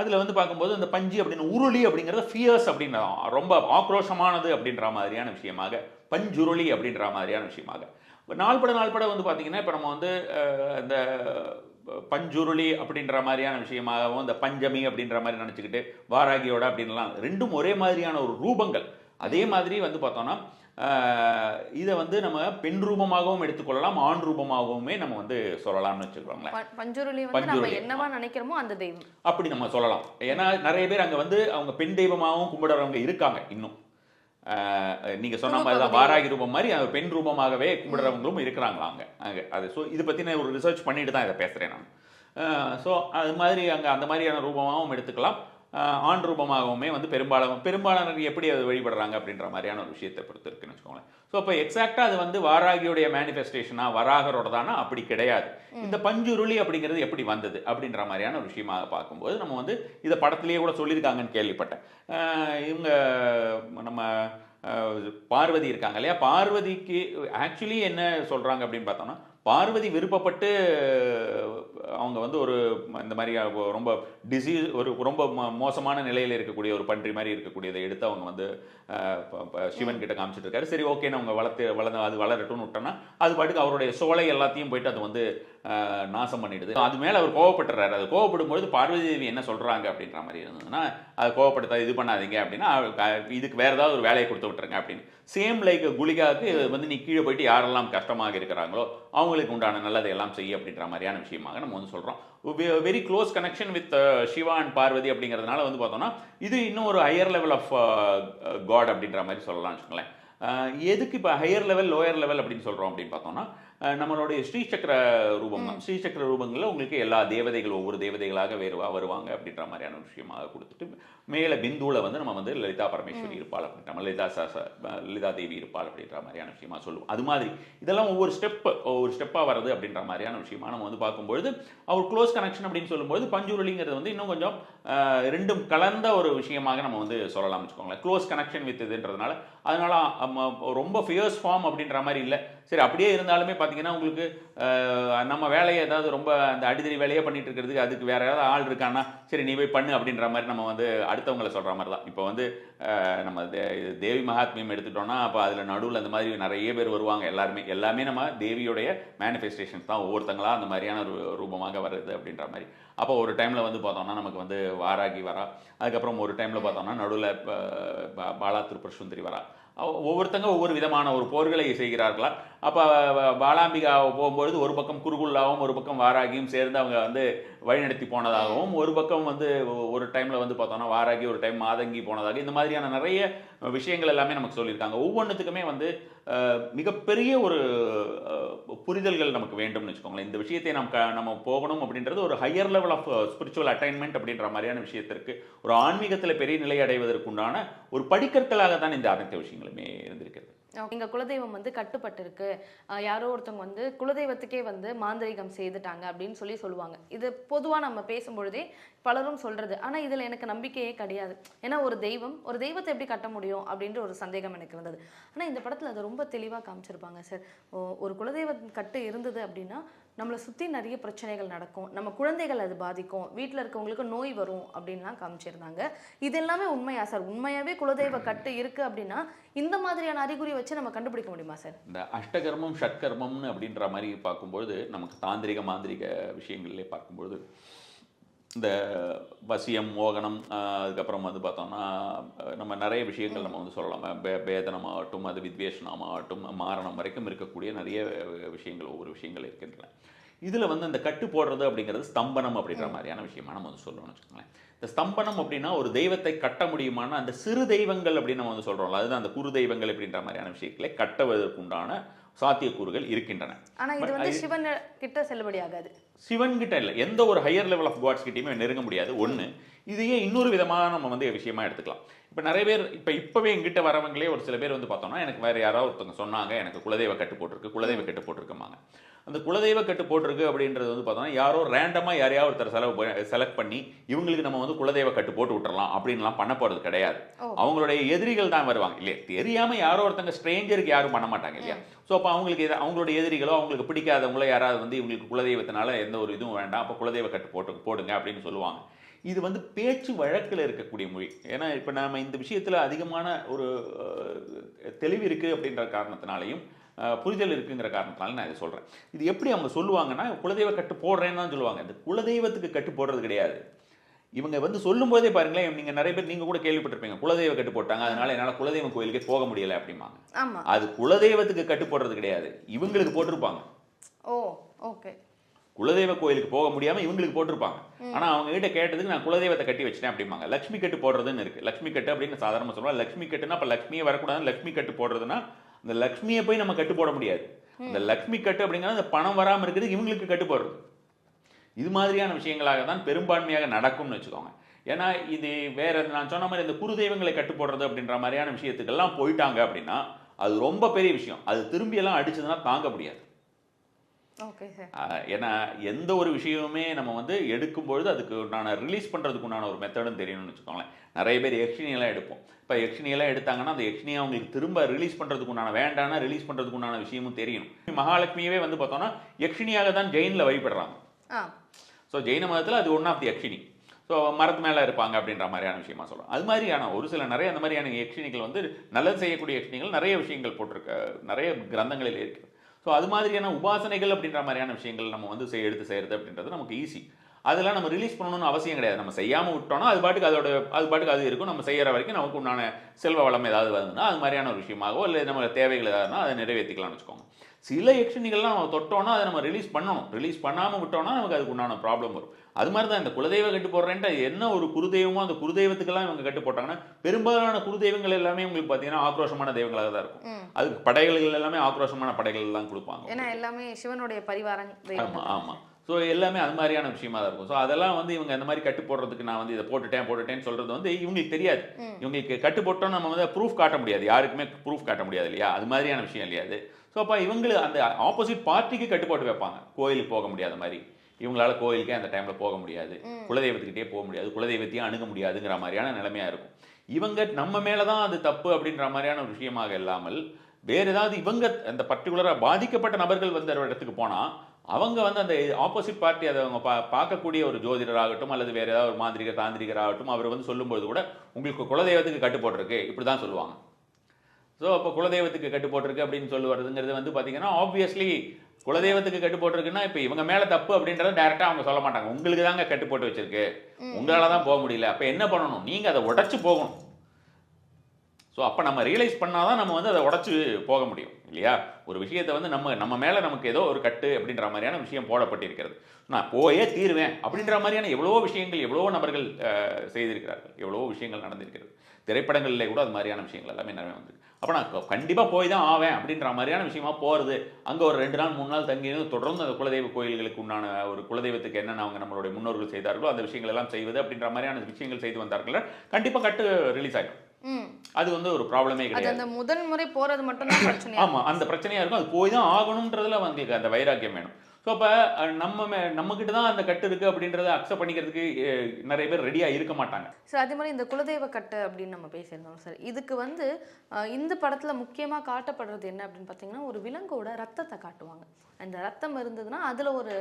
அதில் வந்து பார்க்கும்போது அந்த பஞ்சி அப்படின்னு உருளி அப்படிங்கிறது ஃபியர்ஸ் அப்படின்னு ரொம்ப ஆக்ரோஷமானது அப்படின்ற மாதிரியான விஷயமாக, பஞ்சுருளி அப்படின்ற மாதிரியான விஷயமாக. நாள்பட வந்து பார்த்தீங்கன்னா இப்போ நம்ம வந்து இந்த பஞ்சுருளி அப்படின்ற மாதிரியான விஷயமாகவும் இந்த பஞ்சமி அப்படின்ற மாதிரி நினச்சிக்கிட்டு வாராகியோட அப்படின்லாம் ரெண்டும் ஒரே மாதிரியான ஒரு ரூபங்கள். அதே மாதிரி வந்து பார்த்தோம்னா இதை வந்து நம்ம பெண் ரூபமாகவும் எடுத்துக்கொள்ளலாம், ஆண் ரூபமாகவுமே நம்ம வந்து சொல்லலாம்னு வச்சுக்கோங்களேன். பஞ்சுருளி வந்து நம்ம என்னவா நினைக்கிறோமோ அந்த தெய்வம் அப்படி நம்ம சொல்லலாம். ஏன்னா நிறைய பேர் அங்கே வந்து அவங்க பெண் தெய்வமாகவும் கும்பிடுறவங்க இருக்காங்க. இன்னும் நீங்க சொன்ன மாதிரி தான் வாராகி ரூபம் மாதிரி பெண் ரூபமாகவே கும்பிடுறவங்களும் இருக்கிறாங்களா அங்கே. அது ஸோ இதை பற்றி நான் ஒரு ரிசர்ச் பண்ணிட்டு தான் இதை பேசுகிறேன் நான். ஸோ அது மாதிரி அங்கே அந்த மாதிரியான ரூபமாகவும் எடுத்துக்கலாம். ஆண் ரூபமாகவுமே வந்து பெரும்பாலானவர் எப்படி அது வழிபடுறாங்க அப்படின்ற மாதிரியான ஒரு விஷயத்தை பொறுத்து இருக்குன்னு வச்சுக்கோங்களேன். ஸோ இப்போ எக்ஸாக்டாக அது வந்து வாராகியுடைய மேனிஃபெஸ்டேஷனா வராகரோட தானா அப்படி கிடையாது. இந்த பஞ்சுருளி அப்படிங்கிறது எப்படி வந்தது அப்படின்ற மாதிரியான ஒரு விஷயமாக பார்க்கும்போது நம்ம வந்து இதை படத்திலேயே கூட சொல்லியிருக்காங்கன்னு கேள்விப்பட்டேன். இவங்க நம்ம பார்வதி இருக்காங்க இல்லையா, பார்வதிக்கு ஆக்சுவலி என்ன சொல்கிறாங்க அப்படின்னு பார்த்தோம்னா, பார்வதி விருப்பப்பட்டு அவங்க வந்து ஒரு இந்த மாதிரி ரொம்ப டிசீஸ் ஒரு ரொம்ப மோசமான நிலையில் இருக்கக்கூடிய ஒரு பன்றி மாதிரி இருக்கக்கூடியதை எடுத்து அவங்க வந்து சிவன் கிட்ட காமிச்சிட்டு இருக்காரு. சரி ஓகேன்னு அவங்க வளர்ந்து அது வளரட்டும்னு விட்டோன்னா அது பாட்டுக்கு அவருடைய சோலை எல்லாத்தையும் போயிட்டு அது வந்து நாசம் பண்ணிடுது. அது மேலே அவர் கோவப்பட்டுறாரு. அது கோவப்படும்போது பார்வதி தேவி என்ன சொல்கிறாங்க அப்படின்ற மாதிரி இருந்ததுன்னா, அதை கோவப்படுத்த இது பண்ணாதீங்க அப்படின்னா இதுக்கு வேறு ஏதாவது ஒரு வேலையை கொடுத்து விட்டுருங்க அப்படின்னு. சேம் லைக் குளிகாவுக்கு வந்து நீ கீழே போயிட்டு யாரெல்லாம் கஷ்டமாக இருக்கிறாங்களோ அவங்களுக்கு உண்டான நல்லதை எல்லாம் செய்ய அப்படின்ற மாதிரியான விஷயமாக நம்ம வந்து சொல்கிறோம். Very close connection with Shiva and Parvati அப்படிங்கிறதுனால வந்து பார்த்தோம்னா இது இன்னும் ஒரு ஹையர் லெவல் ஆஃப் காட் அப்படின்ற மாதிரி சொல்லலாம்னு வச்சுக்கோங்களேன். எதுக்கு இப்போ ஹையர் லெவல் லோயர் லெவல் அப்படின்னு சொல்கிறோம் அப்படின்னு பார்த்தோம்னா, நம்மளுடைய ஸ்ரீசக்கர ரூபம் தான். ஸ்ரீசக்கர ரூபங்களில் உங்களுக்கு எல்லா தேவதைகள் ஒவ்வொரு தேவதைகளாக வருவாங்க அப்படின்ற மாதிரியான விஷயமாக கொடுத்துட்டு மேலே பிந்துவில் வந்து நம்ம வந்து லலிதா பரமேஸ்வரி இருப்பாள் அப்படின்ற மாதிரி லலிதா தேவி இருப்பாள் அப்படின்ற மாதிரியான விஷயமா சொல்லுவோம். அது மாதிரி இதெல்லாம் ஒவ்வொரு ஸ்டெப்பாக வருது அப்படின்ற மாதிரியான விஷயமா நம்ம வந்து பார்க்கும்பொழுது அவர் க்ளோஸ் கனெக்ஷன் அப்படின்னு சொல்லும்போது பஞ்சுருளிங்கிறது வந்து இன்னும் கொஞ்சம் ரெண்டும் கலந்த ஒரு விஷயமாக நம்ம வந்து சொல்லலாம்னு வச்சுக்கோங்களேன். க்ளோஸ் கனெக்ஷன் வித் இதுன்றதுனால அதனால ரொம்ப ஃபியர்ஸ் ஃபார்ம் அப்படின்ற மாதிரி இல்லை. சரி அப்படியே இருந்தாலுமே பார்த்தீங்கன்னா உங்களுக்கு நம்ம வேலையை ஏதாவது ரொம்ப அந்த அடிதடி வேலையே பண்ணிட்டு இருக்கிறதுக்கு அதுக்கு வேற ஏதாவது ஆள் இருக்கான்னா சரி நீ போய் பண்ணு அப்படின்ற மாதிரி நம்ம வந்து அடுத்தவங்களை சொல்கிற மாதிரி தான். இப்போ வந்து நம்ம தேவி மகாத்மியம் எடுத்துட்டோம்னா அப்போ அதில் நடுவில் அந்த மாதிரி நிறைய பேர் வருவாங்க. எல்லாமே நம்ம தேவியோடைய மேனிஃபெஸ்டேஷன்ஸ் தான். ஒவ்வொருத்தங்களா அந்த மாதிரியான ஒரு ரூபமாக வருது அப்படின்ற மாதிரி. அப்போ ஒரு டைமில் வந்து பார்த்தோம்னா நமக்கு வந்து வாராகி வரா, அதுக்கப்புறம் ஒரு டைமில் பார்த்தோம்னா நடுவில் பாலா திருப்பூர் சுந்தரி வரா. ஒவ்வொருத்தங்க ஒவ்வொரு விதமான ஒரு போர்களை செய்கிறார்களா. அப்போ பாலாம்பிகா போகும்பொழுது ஒரு பக்கம் குருகுல்லாவும் ஒரு பக்கம் வாராகியும் சேர்ந்து அவங்க வந்து வழிநடத்தி போனதாகவும், ஒரு பக்கம் வந்து ஒரு டைமில் வந்து பார்த்தோம்னா வாராகி ஒரு டைம் மாதங்கி போனதாக, இந்த மாதிரியான நிறைய விஷயங்கள் எல்லாமே நமக்கு சொல்லியிருக்காங்க. ஒவ்வொன்றுத்துக்குமே வந்து மிகப்பெரிய ஒரு புரிதல்கள் நமக்கு வேண்டும்னு வச்சுக்கோங்களேன். இந்த விஷயத்தை நம்ம போகணும் அப்படின்றது ஒரு higher level of spiritual attainment அப்படின்ற மாதிரியான விஷயத்திற்கு ஒரு ஆன்மீகத்தில் பெரிய நிலை அடைவதற்குண்டான ஒரு படிக்கற்களாக தான் இந்த அனைத்து விஷயங்களுமே இருந்திருக்கிறது. எங்க குலதெய்வம் வந்து கட்டுப்பட்டு இருக்கு, யாரோ ஒருத்தவங்க வந்து குலதெய்வத்துக்கே வந்து மாந்திரிகம் செய்துட்டாங்க அப்படின்னு சொல்லுவாங்க. இது பொதுவாக நம்ம பேசும்பொழுதே பலரும் சொல்றது. ஆனா இதுல எனக்கு நம்பிக்கையே கிடையாது. ஏன்னா ஒரு தெய்வத்தை எப்படி கட்ட முடியும் அப்படின்ற ஒரு சந்தேகம் எனக்கு இருந்தது. ஆனா இந்த படத்துல அதை ரொம்ப தெளிவாக காமிச்சிருப்பாங்க சார். ஒரு குலதெய்வ கட்டு இருந்தது அப்படின்னா நம்மளை சுற்றி நிறைய பிரச்சனைகள் நடக்கும், நம்ம குழந்தைகள் அது பாதிக்கும், வீட்டில் இருக்கவங்களுக்கு நோய் வரும் அப்படின்லாம் காமிச்சிருந்தாங்க. இது எல்லாமே உண்மையா சார்? உண்மையாவே குலதெய்வ கட்டு இருக்கு அப்படின்னா இந்த மாதிரியான அறிகுறி வச்சு நம்ம கண்டுபிடிக்க முடியுமா சார்? இந்த அஷ்டகர்மம் ஷட்கர்மம்னு அப்படின்ற மாதிரி பார்க்கும்பொழுது நமக்கு தாந்திரிக மாந்திரிக விஷயங்கள்லே பார்க்கும்பொழுது இந்த வசியம் மோகனம் அதுக்கப்புறம் வந்து பார்த்தோம்னா நம்ம நிறைய விஷயங்கள் நம்ம வந்து சொல்லலாம். பேதனமாகட்டும் அது வித்வேஷனமாகட்டும் மாரணம் வரைக்கும் இருக்கக்கூடிய நிறைய விஷயங்கள் ஒவ்வொரு விஷயங்கள் இருக்கின்றன. இதில் வந்து அந்த கட்டு போடுறது அப்படிங்கிறது ஸ்தம்பனம் அப்படின்ற மாதிரியான விஷயமா நம்ம வந்து சொல்லணும்னு வச்சுக்கோங்களேன். இந்த ஸ்தம்பனம் அப்படின்னா ஒரு தெய்வத்தை கட்ட முடியுமான அந்த சிறு தெய்வங்கள் அப்படின்னு நம்ம வந்து சொல்கிறோம்ல, அதுதான் அந்த குரு தெய்வங்கள் அப்படின்ற மாதிரியான விஷயங்களை கட்டுவதற்குண்டான சாத்தியக்கூறுகள் இருக்கின்றன. ஆனா இது வந்து சிவன் கிட்ட செல்லுபடி ஆகாது. சிவன் கிட்ட இல்லை, எந்த ஒரு ஹையர் லெவல் ஆஃப் காட்ஸ் கிட்டையுமே நெருங்க முடியாது. ஒன்று இதையே இன்னொரு விதமாக நம்ம வந்து விஷயமா எடுத்துக்கலாம். இப்போ நிறைய பேர் இப்போவே எங்கிட்ட வரவங்களே ஒரு சில பேர் வந்து பார்த்தோம்னா எனக்கு வேறு யாராவது ஒருத்தவங்க சொன்னாங்க எனக்கு குலதெய்வ கட்டு போட்டிருக்குமாங்க. அந்த குலதெய்வ கட்டு போட்டிருக்கு அப்படின்றது வந்து பார்த்தோம்னா யாரோ ரேண்டமாக யாரையாவது ஒருத்தர் செலக்ட் பண்ணி இவங்களுக்கு நம்ம வந்து குலதெய்வ கட்டு போட்டு விட்டுறலாம் அப்படின்லாம் பண்ண போகிறது கிடையாது. அவங்களுடைய எதிரிகள் தான் வருவாங்க இல்லையா, தெரியாமல் யாரோ ஒருத்தங்க ஸ்ட்ரேஞ்சருக்கு யாரும் பண்ண மாட்டாங்க இல்லையா. ஸோ அப்போ அவங்களுடைய எதிரிகளோ அவங்களுக்கு பிடிக்காதவங்களோ யாராவது வந்து இவங்களுக்கு குலதெய்வத்தினால எந்த ஒரு இதுவும் வேண்டாம், அப்போ குலதெய்வ கட்டு போடுங்க அப்படின்னு சொல்லுவாங்க. இது வந்து பேச்சு வழக்கில் இருக்கக்கூடிய மொழி. ஏன்னா இப்போ நம்ம இந்த விஷயத்தில் அதிகமான ஒரு தெளிவு இருக்குது அப்படின்ற காரணத்தினாலையும் புரிதல் இருக்குங்கிற காரணத்தினால நான் இதை சொல்கிறேன். இது எப்படி அவங்க சொல்லுவாங்கன்னா குலதெய்வ கட்டு போடுறேன்னு தான் சொல்லுவாங்க. இந்த குலதெய்வத்துக்கு கட்டு போடுறது கிடையாது. இவங்க வந்து சொல்லும் போதே பாருங்களேன், நீங்கள் நிறைய பேர் நீங்கள் கூட கேள்விப்பட்டிருப்பீங்க குலதெய்வ கட்டு போட்டாங்க அதனால என்னால் குலதெய்வம் கோயிலுக்கே போக முடியலை அப்படிம்பாங்க. அது குலதெய்வத்துக்கு கட்டு போடுறது கிடையாது, இவங்களுக்கு போட்டிருப்பாங்க. ஓ ஓகே. குலதெய்வ கோயிலுக்கு போக முடியாமல் இவங்களுக்கு போட்டிருப்பாங்க. ஆனால் அவங்க கிட்ட கேட்டதுக்கு நான் குலதெய்வத்தை கட்டி வச்சிட்டேன் அப்படிம்பாங்க. லட்சுமி கட்டு போடுறதுன்னு இருக்குது. லட்சுமி கட்டு அப்படின்னு சாதாரணமாக சொல்லுவாங்க. லட்சுமி கட்டுனா அப்போ லட்சுமியே வரக்கூடாது. லட்சுமி கட்டு போடுறதுன்னா அந்த லக்ஷ்மியை போய் நம்ம கட்டு போட முடியாது. அந்த லக்ஷ்மி கட்டு அப்படிங்கிறது அந்த பணம் வராமல் இருக்குது, இவங்களுக்கு கட்டு போடுறது. இது மாதிரியான விஷயங்களாக தான் பெரும்பான்மையாக நடக்கும்னு வச்சுக்கோங்க. ஏன்னா இது வேற நான் சொன்ன மாதிரி இந்த குருதெய்வங்களை கட்டுப்போடுறது அப்படின்ற மாதிரியான விஷயத்துக்கெல்லாம் போயிட்டாங்க அப்படின்னா அது ரொம்ப பெரிய விஷயம். அது திரும்பி எல்லாம் அடிச்சதுன்னா தாங்க முடியாது. ஏன்னா எந்த ஒரு விஷயமுமே நம்ம வந்து எடுக்கும்பொழுது அதுக்கு நான் ரிலீஸ் பண்ணுறதுக்கு உண்டான ஒரு மெத்தடுன்னு தெரியணும்னு வச்சுக்கோங்களேன். நிறைய பேர் யக்ஷினியெல்லாம் எடுப்போம். இப்போ யக்ஷினியெல்லாம் எடுத்தாங்கன்னா அந்த யக்ஷினியை அவங்களுக்கு திரும்ப ரிலீஸ் பண்ணுறதுக்கு உண்டான வேண்டானா ரிலீஸ் பண்ணுறதுக்கு உண்டான விஷயமும் தெரியணும். மகாலட்சுமியவே வந்து பார்த்தோம்னா யக்ஷினியாக தான் ஜெயினில் வழிபடுறாங்க. ஸோ ஜெயின மதத்தில் அது one of the yakshini. So மரத்து மேலே இருப்பாங்க அப்படின்ற மாதிரியான விஷயமா சொல்கிறோம். அது மாதிரியான ஒரு சில நிறைய அந்த மாதிரியான யக்ஷினிகள் வந்து நல்லது செய்யக்கூடிய யக்ஷினிகள் நிறைய விஷயங்கள் போட்டிருக்க நிறைய கிரந்தங்களில் இருக்குது. ஸோ அது மாதிரியான உபாசனைகள் அப்படின்ற மாதிரியான விஷயங்கள் நம்ம வந்து எடுத்து செய்கிறது அப்படின்றது நமக்கு ஈஸி. அதெல்லாம் நம்ம ரிலீஸ் பண்ணணும்னு அவசியம் கிடையாது. நம்ம செய்யாமல் விட்டோம்னா அது பாட்டுக்கு அது இருக்கும். நம்ம செய்கிற வரைக்கும் நமக்கு உண்டான செல்வ வளம் ஏதாவது வருதுன்னா அது மாதிரியான ஒரு விஷயமாகவோ இல்லை நம்ம தேவைகள் ஏதாவதுனா அதை நிறைவேற்றிக்கலாம்னு வச்சுக்கோங்க. சில யக்ஷினிகள்லாம் நம்ம தொட்டோன்னா அதை நம்ம ரிலீஸ் பண்ணணும். ரிலீஸ் பண்ணாமல் விட்டோம்னா நமக்கு அதுக்கு உண்டான ப்ராப்ளம் வரும். அது மாதிரி தான் இந்த குலதெய்வ கட்டு போடுறேன்ட்டு என்ன ஒரு குருதெய்வமோ அந்த குருதெய்வத்துக்கெல்லாம் இவங்க கட்டு போட்டாங்கன்னா பெரும்பாலான குருதெய்வங்கள் எல்லாமே உங்களுக்கு பார்த்தீங்கன்னா ஆக்ரோஷமான தெய்வங்களாக தான் இருக்கும். அதுக்கு படைகள் எல்லாமே ஆக்ரோஷமான படைகள் எல்லாம் கொடுப்பாங்க. ஏன்னா எல்லாமே சிவனுடைய பரிவாரம். ஆமாம் ஆமாம். ஸோ எல்லாமே அது மாதிரியான விஷயமா தான் இருக்கும். ஸோ அதெல்லாம் வந்து இவங்க இந்த மாதிரி கட்டு போடுறதுக்கு நான் வந்து இதை போட்டுட்டேன்னு சொல்றது வந்து இவங்களுக்கு தெரியாது. இவங்களுக்கு கட்டு போட்டோம் நம்ம வந்து ப்ரூஃப் காட்ட முடியாது. யாருக்குமே ப்ரூஃப் காட்ட முடியாது இல்லையா? அது மாதிரியான விஷயம் இல்லையா அது. ஸோ அப்போ இவங்க அந்த ஆப்போசிட் பார்ட்டிக்கு கட்டுப்பாட்டு வைப்பாங்க. கோயிலுக்கு போக முடியாத மாதிரி இவங்களால கோயிலுக்கே அந்த டைம்ல போக முடியாது, குலதெய்வத்துக்கிட்டே போக முடியாது, குலதெய்வத்தையும் அணுக முடியாதுங்கிற மாதிரியான நிலைமையா இருக்கும். இவங்க நம்ம மேலதான் அது தப்பு அப்படின்ற மாதிரியான ஒரு விஷயமாக இல்லாமல் வேற ஏதாவது இவங்க அந்த பர்டிகுலரா பாதிக்கப்பட்ட நபர்கள் வந்த இடத்துக்கு போனா அவங்க வந்து அந்த ஆப்போசிட் பார்ட்டி அதை அவங்க பார்க்கக்கூடிய ஒரு ஜோதிடராகட்டும் அல்லது வேற ஏதாவது ஒரு தாந்திரிகராகட்டும் அவர் வந்து சொல்லும்போது கூட உங்களுக்கு குலதெய்வத்துக்கு கட்டு போட்டிருக்கு இப்படிதான் சொல்லுவாங்க. ஸோ அப்போ குலதெய்வத்துக்கு கட்டு போட்டிருக்கு அப்படின்னு சொல்லுவதுங்கிறது வந்து பார்த்தீங்கன்னா ஆப்வியஸ்லி குலதெய்வத்துக்கு கட்டு போட்டிருக்குன்னா இப்போ இவங்க மேலே தப்பு அப்படின்றத டைரெக்டாக அவங்க சொல்ல மாட்டாங்க. உங்களுக்கு தாங்க கட்டு போட்டு வச்சிருக்கு, உங்களால தான் போக முடியல. அப்போ என்ன பண்ணணும்? நீங்கள் அதை உடச்சி போகணும். ஸோ அப்போ நம்ம ரியலைஸ் பண்ணாதான் நம்ம வந்து அதை உடச்சி போக முடியும் இல்லையா? ஒரு விஷயத்தை வந்து நம்ம மேலே நமக்கு ஏதோ ஒரு கட்டு அப்படின்ற மாதிரியான விஷயம் போடப்பட்டிருக்கிறது. நான் போயே தீருவேன் அப்படின்ற மாதிரியான எவ்வளவோ விஷயங்கள் எவ்வளவோ நபர்கள் செய்திருக்கிறார்கள், எவ்வளவோ விஷயங்கள் நடந்திருக்கிறது. திரைப்படங்களில் கூட அது மாதிரியான விஷயங்கள் எல்லாமே நிறைய வந்து அப்போ நான் கண்டிப்பாக போய் தான் ஆவேன் அப்படின்ற மாதிரியான விஷயமா போகிறது. அங்கே ஒரு 2 நாள் 3 நாள் தங்கி தொடர்ந்து அந்த குலதெய்வ கோயில்களுக்கு உண்டான ஒரு குலதெய்வத்துக்கு என்னென்ன அவங்க நம்மளுடைய முன்னோர்கள் செய்தார்களோ அந்த விஷயங்கள் எல்லாம் செய்வது அப்படின்ற மாதிரியான விஷயங்கள் செய்து வந்தார்கள். கண்டிப்பாக கட்டு ரிலீஸ் ஆகிடும். அது வந்து ஒரு ப்ராப்ளமே கிடையாது. அந்த முதல் முறை போறது மட்டும் தான் பிரச்சனை. ஆமா, அந்த பிரச்சனையா இருக்கும். அது போய் தான் ஆகணும்ன்றதுல உங்களுக்கு அந்த வைராக்கியம் வேணும். ஸோ அப்போ நம்மக்கிட்ட தான் அந்த கட்டு இருக்குது அப்படின்றத அக்செப்ட் பண்ணிக்கிறதுக்கு நிறைய பேர் ரெடியாக இருக்க மாட்டாங்க. சார் அதே மாதிரி இந்த குலதெய்வ கட்டு அப்படின்னு நம்ம பேசியிருந்தோம் சார். இதுக்கு வந்து இந்த படத்தில் முக்கியமாக காட்டப்படுறது என்ன அப்படின்னு பார்த்தீங்கன்னா ஒரு விலங்கோட ரத்தத்தை காட்டுவாங்க. அந்த ரத்தம் இருந்ததுன்னா அதில் ஒரு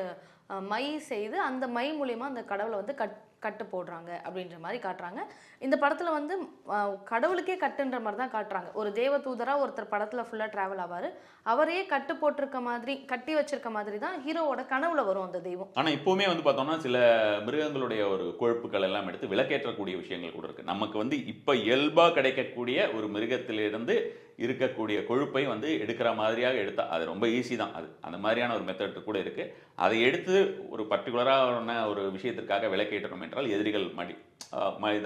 மை செய்து அந்த மை மூலயமா அந்த கடவுளை வந்து கட்டு போடுறாங்க அப்படின்ற மாதிரி காட்டுறாங்க. இந்த படத்தில் வந்து கடவுளுக்கே கட்டுன்ற மாதிரி தான் காட்டுறாங்க. ஒரு தேவ தூதராக ஒருத்தர் படத்தில் ஃபுல்லாக ட்ராவல் ஆவார். அவரே கட்டு போட்டிருக்க மாதிரி கட்டி வச்சிருக்க மாதிரி தான் ஹீரோவோட கனவுல வரும் அந்த தெய்வம். ஆனால் இப்போவுமே வந்து பார்த்தோம்னா சில மிருகங்களுடைய ஒரு கொழுப்புகள் எல்லாம் எடுத்து விளக்கேற்றக்கூடிய விஷயங்கள் கூட இருக்குது. நமக்கு வந்து இப்போ இயல்பாக கிடைக்கக்கூடிய ஒரு மிருகத்திலிருந்து இருக்கக்கூடிய கொழுப்பை வந்து எடுக்கிற மாதிரியாக எடுத்தா அது ரொம்ப ஈஸி தான். அது அந்த மாதிரியான ஒரு மெத்தட் கூட இருக்குது. அதை எடுத்து ஒரு பர்டிகுலரான ஒரு விஷயத்திற்காக விளக்கேற்றணும் என்றால் எதிரிகள்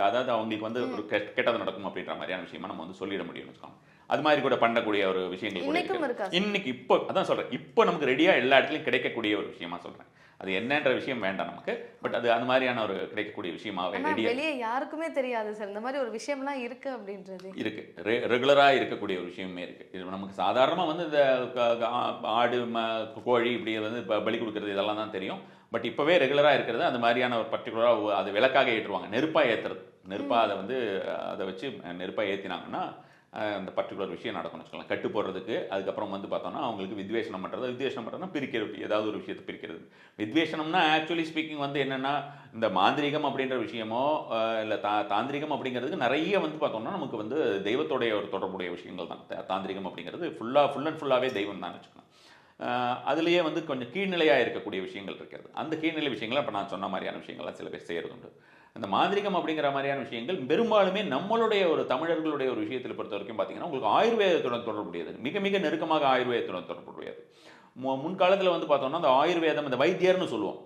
அதாவது அவங்களுக்கு வந்து ஒரு கெட்டது நடக்கும் அப்படின்ற மாதிரியான விஷயமா நம்ம வந்து சொல்லிட முடியும்னு வச்சுக்கோங்க. அது மாதிரி கூட பண்ணக்கூடிய ஒரு விஷயங்கள் கூட இருக்கு. இன்னைக்கு இப்போ அதான் சொல்றேன், இப்போ நமக்கு ரெடியா எல்லா இடத்துலையும் கிடைக்கக்கூடிய ஒரு விஷயமா சொல்றேன். அது என்னன்ற விஷயம் வேண்டாம் நமக்கு, பட் அது அந்த மாதிரியான ஒரு கிடைக்கக்கூடிய விஷயமாவே ரெடியா வெளியே யாருக்குமே தெரியாது சார் இந்த மாதிரி ஒரு விஷயம்லாம் இருக்கு அப்படின்றது. இருக்கு, ரெகுலரா இருக்கக்கூடிய ஒரு விஷயமே இருக்கு. இது நமக்கு சாதாரணமா வந்து இந்த ஆடு கோழி இப்படி வந்து பலி கொடுக்கறது இதெல்லாம் தான் தெரியும். பட் இப்போவே ரெகுலராக இருக்கிறது அந்த மாதிரியான ஒரு பர்டிகுலராக அது விளக்காக ஏற்றுவாங்க. நெருப்பாக ஏற்றுறது, நெருப்பாக அதை வந்து அதை வச்சு நெருப்பாக ஏற்றினாங்கன்னா அந்த பர்டிகுலர் விஷயம் நடக்கும்னு வச்சுக்கலாம். கட்டு போடுறதுக்கு அதுக்கப்புறம் வந்து பார்த்தோம்னா அவங்களுக்கு வித்வேஷனம் பண்ணுறதுனா பிரிக்கிறது, ஏதாவது ஒரு விஷயத்தை பிரிக்கிறது. வித்வேஷனம்னா ஆக்சுவலி ஸ்பீக்கிங் வந்து என்னென்னா இந்த மாந்திரிகம் அப்படின்ற விஷயமோ இல்லை தாந்திரிகம் அப்படிங்கிறதுக்கு நிறைய வந்து பார்த்தோம்னா நமக்கு வந்து தெய்வத்தோடைய ஒரு தொடர்புடைய விஷயங்கள் தான். தாந்திரிகம் அப்படிங்கிறது ஃபுல் அண்ட் ஃபுல்லாகவே தெய்வம் தான் வச்சுக்கலாம். அதுலேயே வந்து கொஞ்சம் கீழ்நிலையாக இருக்கக்கூடிய விஷயங்கள் இருக்கிறது. அந்த கீழ்நிலை விஷயங்கள் இப்போ நான் சொன்ன மாதிரியான விஷயங்கள்லாம் சில பேர் செய்கிறது உண்டு. அந்த மாந்திரிகம் அப்படிங்கிற மாதிரியான விஷயங்கள் பெரும்பாலுமே நம்மளுடைய ஒரு தமிழர்களுடைய ஒரு விஷயத்தில் பொறுத்த வரைக்கும் பார்த்தீங்கன்னா உங்களுக்கு ஆயுர்வேதத்துடன் தொடர்புடையது, மிக மிக நெருக்கமாக ஆயுர்வேதத்துடன் தொடர்புடையது. முன்காலத்தில் வந்து பார்த்தோம்னா அந்த ஆயுர்வேதம் இந்த வைத்தியர்னு சொல்லுவோம்,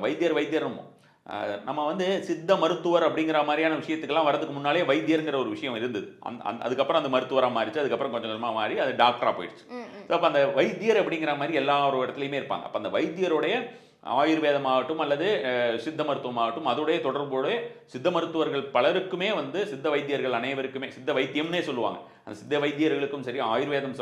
வைத்தியர்னும் நம்ம வந்து சித்த மருத்துவர் அப்படிங்கிற மாதிரியான விஷயத்துக்கெல்லாம் வரதுக்கு முன்னாலே வைத்தியருங்கிற ஒரு விஷயம் இருந்தது. அதுக்கப்புறம் அந்த மருத்துவராக மாறிச்சு, அதுக்கப்புறம் கொஞ்சம் கொஞ்சமாக மாறி அது டாக்டராக போயிடுச்சு. அப்போ அந்த வைத்தியர் அப்படிங்கிற மாதிரி எல்லா ஒரு இடத்துலையுமே இருப்பாங்க. அப்போ அந்த வைத்தியருடைய ஆயுர்வேதமாகட்டும் அல்லது சித்த மருத்துவமாகட்டும் அதோடைய தொடர்போடு சித்த மருத்துவர்கள் பலருக்குமே வந்து சித்த வைத்தியர்கள் அனைவருக்குமே சித்த வைத்தியம்னே சொல்லுவாங்க. அந்த சித்த வைத்தியர்களுக்கும் சரி ஆயுர்வேதம்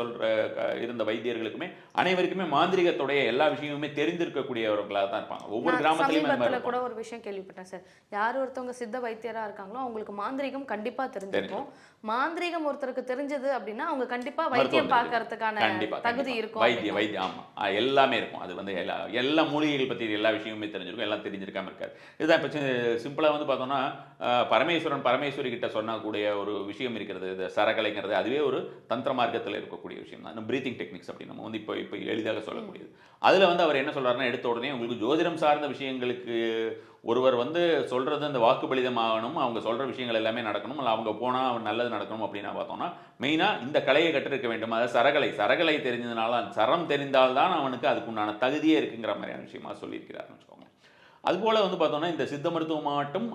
இருந்த வைத்தியர்களுக்குமே அனைவருக்குமே மாந்திரிகத்துடைய எல்லா விஷயமுமே தெரிந்திருக்கக்கூடியவர்களாக தான் இருப்பாங்க. ஒவ்வொரு கிராமத்திலையும் கூட ஒரு விஷயம் கேள்விப்பட்டேன் சார், யார் ஒருத்தவங்க சித்த வைத்தியரா இருக்காங்களோ அவங்களுக்கு மாந்திரிகம் கண்டிப்பா தெரிஞ்சிருக்கும். மாந்திரிகம் ஒருத்தருக்கு தெரிஞ்சது அப்படின்னா அவங்க கண்டிப்பா வைத்தியம் பார்க்கறதுக்கான தகுதி இருக்கும். வைத்தியம் ஆமா எல்லாமே இருக்கும். அது வந்து எல்லா மூலிகைகள் பத்தி எல்லா விஷயமுமே தெரிஞ்சிருக்கும். எல்லாம் தெரிஞ்சிருக்காம இருக்காது. இதுதான் இப்போ சிம்பிளா வந்து பார்த்தோம்னா பரமேஸ்வரி கிட்ட சொன்னக்கூடிய ஒரு விஷயம் இருக்கிறது. இந்த சரகலைங்கிறது அதுவே ஒரு தந்திர மார்க்கத்தில் இருக்கக்கூடிய விஷயம் தான். பிரீத்திங் டெக்னிக்ஸ் அப்படி நம்ம வந்து இப்போ எளிதாக சொல்லக்கூடியது. அதில் வந்து அவர் என்ன சொல்றாருன்னா, எடுத்த உடனே உங்களுக்கு ஜோதிடம் சார்ந்த விஷயங்களுக்கு ஒருவர் வந்து சொல்றது அந்த வாக்குப்பளிதம் ஆகணும், அவங்க சொல்ற விஷயங்கள் எல்லாமே நடக்கணும், இல்லை அவங்க போனால் நல்லது நடக்கணும் அப்படின்னு பார்த்தோம்னா மெயினாக இந்த கலையை கற்றிருக்க வேண்டும். அதாவது சரகலை தெரிஞ்சதுனால சரம் தெரிந்தால்தான் அவனுக்கு அதுக்குண்டான தகுதியே இருக்குங்கிற மாதிரியான விஷயமா சொல்லியிருக்கிறாருன்னு வச்சுக்கோங்க. அதுபோல் வந்து பார்த்தோம்னா இந்த சித்த மருத்துவமாகட்டும்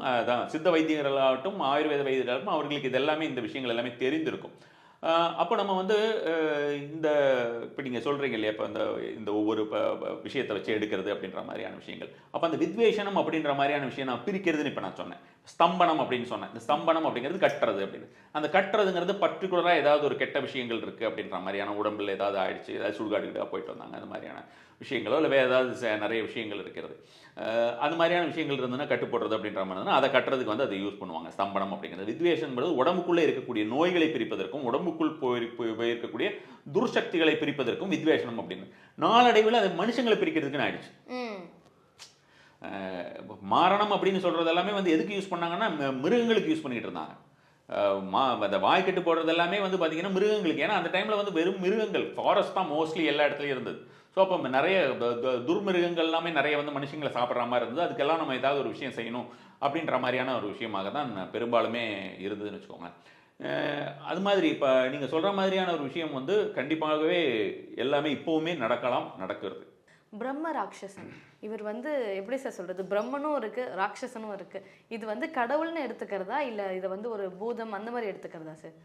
சித்த வைத்தியர்களாகட்டும் ஆயுர்வேத வைத்தியர்களாகட்டும் அவர்களுக்கு இது எல்லாமே இந்த விஷயங்கள் எல்லாமே தெரிந்திருக்கும். அப்போ நம்ம வந்து இந்த இப்போ நீங்கள் சொல்கிறீங்க இல்லையா, இப்போ இந்த ஒவ்வொரு விஷயத்தை வச்சு எடுக்கிறது அப்படின்ற மாதிரியான விஷயங்கள், அப்போ அந்த வித்வேஷனம் அப்படின்ற மாதிரியான விஷயம் நான் பிரிக்கிறதுன்னு இப்போ நான் சொன்னேன். ஸ்தம்பனம் அப்படின்னு சொன்னேன். இந்த ஸ்தம்பனம் அப்படிங்கிறது கட்டுறது அப்படின்னு. அந்த கட்டுறதுங்கிறது பர்டிகுலராக ஏதாவது ஒரு கெட்ட விஷயங்கள் இருக்குது அப்படின்ற மாதிரியான, உடம்பில் ஏதாவது ஆயிடுச்சு, ஏதாவது சுடுகாடுகிட்ட போயிட்டு வந்தாங்க, அந்த மாதிரியான விஷயங்களோ இல்லை வேறு ஏதாவது நிறைய விஷயங்கள் இருக்கிறது, அது மாதிரியான விஷயங்கள் இருந்ததுன்னா கட்டு போடுறது அப்படின்ற மாதிரி அதை கட்டுறதுக்கு வந்து அதை யூஸ் பண்ணுவாங்க. ஸ்தம்பனம் அப்படிங்கிறது. வித்வேஷன்றது உடம்புக்குள்ளே இருக்கக்கூடிய நோய்களை பிரிப்பதற்கும் உடம்புக்குள் போயிருக்கக்கூடிய துர்சக்திகளை பிரிப்பதற்கும் வித்வேஷனம் அப்படின்னு. நாளடைவில் அது மனுஷங்களை பிரிக்கிறதுக்குன்னு ஆயிடுச்சு. மாரணம் அப்படின்னு சொல்றது எல்லாமே வந்து எதுக்கு யூஸ் பண்ணாங்கன்னா மிருகங்களுக்கு யூஸ் பண்ணிட்டு இருந்தாங்க. அந்த வாய்க்கட்டு போடுறது எல்லாமே வந்து பார்த்தீங்கன்னா மிருகங்களுக்கு. ஏன்னா அந்த டைமில் வந்து வெறும் மிருகங்கள், ஃபாரஸ்ட் தான் மோஸ்ட்லி எல்லா இடத்துலையும் இருந்தது. ஸோ அப்போ நிறைய துர்மிருகங்கள் எல்லாமே நிறைய வந்து மனுஷங்களை சாப்பிட்ற மாதிரி இருந்தது. அதுக்கெல்லாம் நம்ம ஏதாவது ஒரு விஷயம் செய்யணும் அப்படின்ற மாதிரியான ஒரு விஷயமாக தான் பெரும்பாலுமே இருந்ததுன்னு வச்சுக்கோங்களேன். அது மாதிரி இப்போ நீங்கள் சொல்கிற மாதிரியான ஒரு விஷயம் வந்து கண்டிப்பாகவே எல்லாமே இப்போவுமே நடக்கிறது. பிரம்ம ராட்சசன் இவர் வந்து எப்படி சார் சொல்றது, பிரம்மனும் இருக்கு ராட்சசனும் இருக்கு. இது வந்து கடவுள்னு எடுத்துக்கிறதா இல்லை இதை வந்து ஒரு பூதம் அந்த மாதிரி எடுத்துக்கிறதா சார்?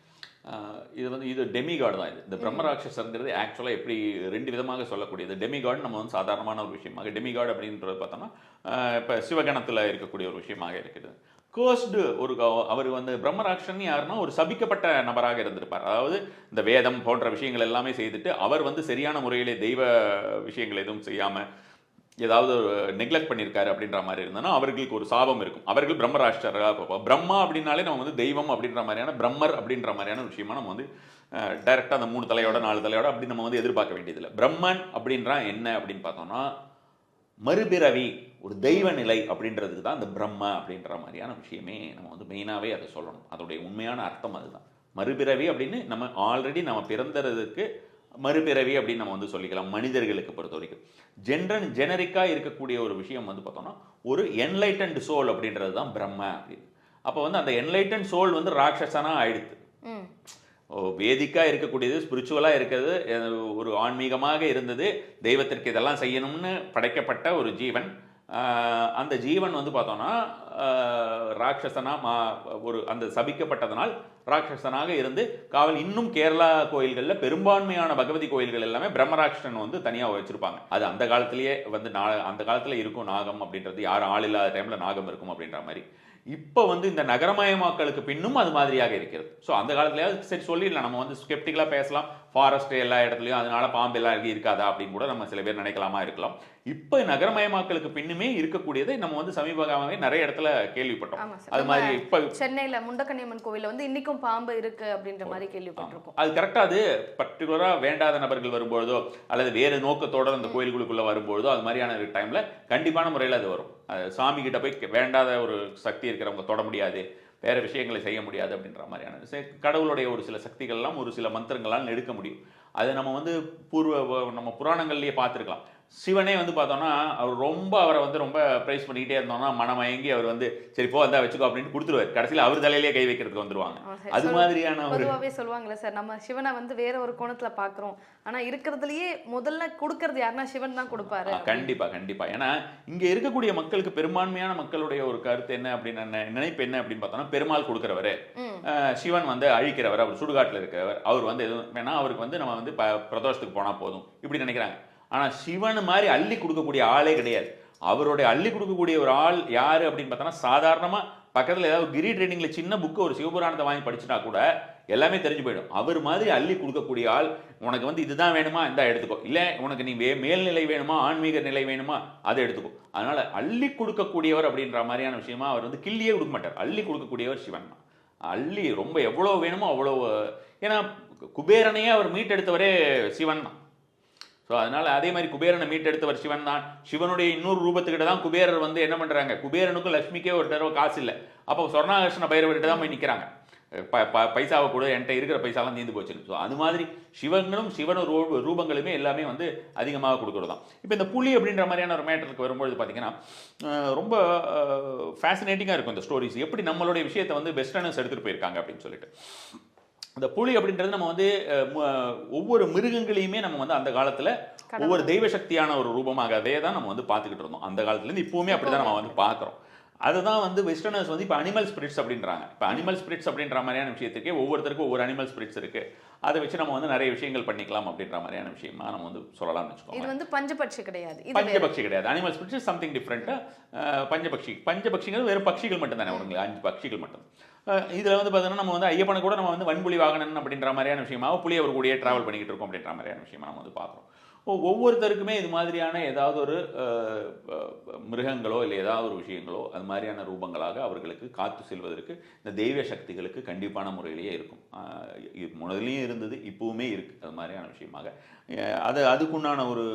இது டெமிகாட் தான். இந்த பிரம்ம ராட்சசங்கிறது ஆக்சுவலாக எப்படி ரெண்டு விதமாக சொல்லக்கூடியது. டெமிகாட் நம்ம வந்து சாதாரணமான ஒரு விஷயமாக, டெமிகாட் அப்படின்றது பார்த்தோம்னா இப்போ சிவகணத்தில் இருக்கக்கூடிய ஒரு விஷயமாக இருக்குது. கோஸ்டு அவர் வந்து பிரம்மராட்சன் யாருன்னா ஒரு சபிக்கப்பட்ட நபராக இருந்திருப்பார். அதாவது இந்த வேதம் போன்ற விஷயங்கள் எல்லாமே செய்துட்டு அவர் வந்து சரியான முறையிலே தெய்வ விஷயங்கள் எதுவும் செய்யாமல் ஏதாவது நெக்லெக்ட் பண்ணியிருக்காரு அப்படின்ற மாதிரி இருந்ததுன்னா அவர்களுக்கு ஒரு சாபம் இருக்கும். அவர்கள் பிரம்மராஷ்டராக பார்ப்போம். பிரம்மா அப்படின்னாலே நம்ம வந்து தெய்வம் அப்படின்ற மாதிரியான பிரம்மர் அப்படின்ற மாதிரியான விஷயமா நம்ம வந்து டைரெக்டாக அந்த 3 தலையோட 4 தலையோட அப்படி நம்ம வந்து எதிர்பார்க்க வேண்டியதில்லை. பிரம்மன் அப்படின்றா என்ன அப்படின்னு பார்த்தோம்னா மறுபிறவி, ஒரு தெய்வ நிலை அப்படின்றதுக்கு தான் இந்த பிரம்ம அப்படின்ற மாதிரியான விஷயமே நம்ம வந்து மெயினாகவே அதை சொல்லணும். அதோடைய உண்மையான அர்த்தம் அதுதான். மறுபிறவி அப்படின்னு நம்ம ஆல்ரெடி நம்ம பிறந்ததுக்கு மறுபிறவி அப்படின்னு நம்ம வந்து சொல்லிக்கலாம். மனிதர்களுக்கு பொறுத்த வரைக்கும் ஜெனரிக்காக இருக்கக்கூடிய ஒரு விஷயம் வந்து பார்த்தோம்னா ஒரு என்லைட்டன்ட் சோல் அப்படின்றது தான் பிரம்ம அப்படின்னு. அப்போ வந்து அந்த என்லைட்டன்ட் சோல் வந்து ராட்சசனா ஆயிடுது. வேதிக்காக இருக்கக்கூடியது, ஸ்பிரிச்சுவலாக இருக்கிறது, ஒரு ஆன்மீகமாக இருந்தது, தெய்வத்திற்கு இதெல்லாம் செய்யணும்னு படைக்கப்பட்ட ஒரு ஜீவன். அந்த ஜீவன் வந்து பார்த்தோம்னா ராட்சசனா ஒரு அந்த சபிக்கப்பட்டதனால் ராட்சசனாக இருந்து காவல். இன்னும் கேரளா கோயில்களில் பெரும்பான்மையான பகவதி கோயில்கள் எல்லாமே பிரம்மராட்சசன் வந்து தனியாக வச்சிருப்பாங்க. அது அந்த காலத்திலேயே வந்து அந்த காலத்தில் இருக்கும் நாகம் அப்படின்றது. யாரும் ஆள் இல்லாத டைமில் நாகம் இருக்கும் அப்படின்ற மாதிரி. இப்போ வந்து இந்த நகரமயமாக்கலுக்கு பின்னும் அது மாதிரியாக இருக்கிறது. ஸோ அந்த காலத்துலயாவது சரி சொல்லிடலாம், நம்ம வந்து ஸ்கெப்டிக்கலாக பேசலாம், ஃபாரஸ்ட் எல்லா இடத்துலையும் அதனால பாம்பு எல்லாம் இருக்காதா அப்படின்னு கூட நம்ம சில பேர் நினைக்கலாமா இருக்கலாம். இப்போ நகரமயமாக்கலுக்கு பின்னுமே இருக்கக்கூடியதை நம்ம வந்து சமீபகாலமாகவே நிறைய இடத்துல கேள்விப்பட்டோம். அது மாதிரி இப்போ சென்னையில் முண்டக்கன்னியம்மன் கோவிலில் வந்து இன்னைக்கும் பாம்பு இருக்கு அப்படின்ற மாதிரி கேள்விப்பட்டிருக்கோம். அது கரெக்டாக அது பர்டிகுலராக வேண்டாத நபர்கள் வரும்பொழுதோ அல்லது வேறு நோக்கத்தோட அந்த கோயிலுக்குள்ள வரும்பொழுதோ அது மாதிரியான டைம்ல கண்டிப்பான முறையில் அது வரும். சாமி கிட்ட போய் வேண்டாத ஒரு சக்தி இருக்கிறவங்க தொட முடியாது, வேற விஷயங்களை செய்ய முடியாது அப்படின்ற மாதிரியான கடவுளுடைய ஒரு சில சக்திகள்லாம் ஒரு சில மந்திரங்களால் எடுக்க முடியும். அதை நம்ம வந்து நம்ம புராணங்கள்லேயே பார்த்துருக்கலாம். சிவனே வந்து பார்த்தோம்னா அவர் அவரை வந்து ரொம்ப ப்ரைஸ் பண்ணிக்கிட்டே இருந்தோம்னா மனமயங்கி அவர் வந்து சரி போ வந்தா வச்சுக்கோ அப்படின்னு கொடுத்துருவார். கடைசியில் அவர் தலையிலேயே கை வைக்கிறதுக்கு வந்துருவாங்க. அது மாதிரியான பொதுவாகவே சொல்லுவாங்கல்ல சார், நம்ம சிவனை வந்து வேற ஒரு கோணத்துல பார்க்குறோம், ஆனா இருக்கிறதுலயே முதல்ல கொடுக்கறது யாருன்னா சிவன் தான் கொடுப்பாரு. கண்டிப்பா. ஏன்னா இங்க இருக்கக்கூடிய மக்களுக்கு பெரும்பான்மையான மக்களுடைய ஒரு கருத்து என்ன அப்படின்னு நினைப்பு என்ன அப்படின்னு பார்த்தோம்னா பெருமாள் கொடுக்கிறவரு, சிவன் வந்து அழிக்கிறவர், அவர் சுடுகாட்டில் இருக்கிறவர், அவர் வந்து எதுவும் வேணா அவருக்கு வந்து நம்ம வந்து பிரதோஷத்துக்கு போனா போதும் இப்படி நினைக்கிறாங்க. ஆனால் சிவன் மாதிரி அள்ளி கொடுக்கக்கூடிய ஆளே கிடையாது. அவருடைய அள்ளி கொடுக்கக்கூடிய ஒரு ஆள் யாரு அப்படின்னு பார்த்தோன்னா, சாதாரணமா பக்கத்தில் ஏதாவது கிரி ட்ரைனிங்ல சின்ன புக்கு ஒரு சிவபுராணத்தை வாங்கி படிச்சுட்டா கூட எல்லாமே தெரிஞ்சு போயிடும். அவர் மாதிரி அள்ளி கொடுக்கக்கூடிய ஆள். உனக்கு வந்து இதுதான் வேணுமா, இந்த எடுத்துக்கோ, இல்லை உனக்கு நீ மேல்நிலை வேணுமா, ஆன்மீக நிலை வேணுமா, அதை எடுத்துக்கோ. அதனால அள்ளி கொடுக்கக்கூடியவர் அப்படின்ற மாதிரியான விஷயமா அவர் வந்து கிள்ளியே கொடுக்க மாட்டார். அள்ளி கொடுக்கக்கூடியவர் சிவன் தான். அள்ளி ரொம்ப எவ்வளோ வேணுமோ அவ்வளோ. ஏன்னா குபேரனையே அவர் மீட்டெடுத்தவரே சிவன் தான். ஸோ அதனால அதே மாதிரி குபேரனை மீட்டெடுத்தவர் சிவன் தான். சிவனுடைய இன்னொரு ரூபத்துக்கிட்ட தான் குபேரர் வந்து என்ன பண்ணுறாங்க, குபேரனுக்கும் லட்சுமிக்கே ஒரு தடவை காசு இல்லை, அப்போ சொர்ணாகர்ஷ்ண பைரவர்கிட்ட தான் போய் நிற்கிறாங்க. பைசாவை கூட என்கிட்ட இருக்கிற பைசாலாம் தீர்ந்து போச்சுன்னு. ஸோ அது மாதிரி சிவங்களும் சிவன ரூபங்களுமே எல்லாமே வந்து அதிகமாக கொடுக்குறது தான். இப்போ இந்த புலி அப்படின்ற மாதிரியான ஒரு மேட்டருக்கு வரும்பொழுது பார்த்தீங்கன்னா ரொம்ப ஃபேசினேட்டிங்காக இருக்கும் இந்த ஸ்டோரிஸ். எப்படி நம்மளுடைய விஷயத்தை வந்து வெஸ்டர்னர்ஸ் எடுத்துகிட்டு போயிருக்காங்க அப்படின்னு சொல்லிட்டு. இந்த புலி அப்படின்றது நம்ம வந்து ஒவ்வொரு மிருகங்களையுமே நம்ம வந்து அந்த காலத்தில் ஒவ்வொரு தெய்வ சக்தியான ஒரு ரூபமாகவே தான் நம்ம வந்து பார்த்துக்கிட்டு இருந்தோம். அந்த காலத்துலேருந்து இப்போவுமே அப்படி தான் நம்ம வந்து பார்க்குறோம். அதுதான் வந்து வெஸ்டர்னர்ஸ் வந்து இப்போ அனிமல் ஸ்பிரிட்ஸ் அப்படின்றாங்க. இப்போ அனிமல் ஸ்பிரிட்ஸ் அப்படின்ற மாதிரியான விஷயத்துக்கே ஒவ்வொருத்தருக்கும் ஒவ்வொரு அனிமல் ஸ்பிரிட்ஸ் இருக்கு. அதை வச்சு நம்ம வந்து நிறைய விஷயங்கள் பண்ணிக்கலாம் அப்படின்ற மாதிரியான விஷயமா நம்ம வந்து சொல்லலாம்னு வச்சுக்கோங்க. இது வந்து பஞ்சபட்சி கிடையாது. பஞ்சபட்சி கிடையாது. Animal spirits is something different. பஞ்சபட்சிங்கிறது வெறும் பட்சிகள் மட்டும் தானே வருங்களா, 5 பட்சிகள் மட்டும். இதில் வந்து பார்த்தீங்கன்னா நம்ம வந்து ஐயப்பனை கூட நம்ம வந்து வன்புலி வாகனன் அப்படின்ற மாதிரியான விஷயமாக புலி அவர் கூடயே ட்ராவல் பண்ணிக்கிட்டு இருக்கோம் அப்படின்ற மாதிரியான விஷயமா நம்ம வந்து பார்க்குறோம். ஒவ்வொருத்தருக்குமே இது மாதிரியான ஏதாவது ஒரு மிருகங்களோ இல்லை ஏதாவது ஒரு விஷயங்களோ அது மாதிரியான ரூபங்களாக அவர்களுக்கு காத்து செல்வதற்கு இந்த தெய்வ சக்திகளுக்கு கண்டிப்பான முறையிலேயே இருக்கும். முதலையும் இருந்தது, இப்போவுமே இருக்குது அது மாதிரியான விஷயமாக. அதுக்குண்டான ஒரு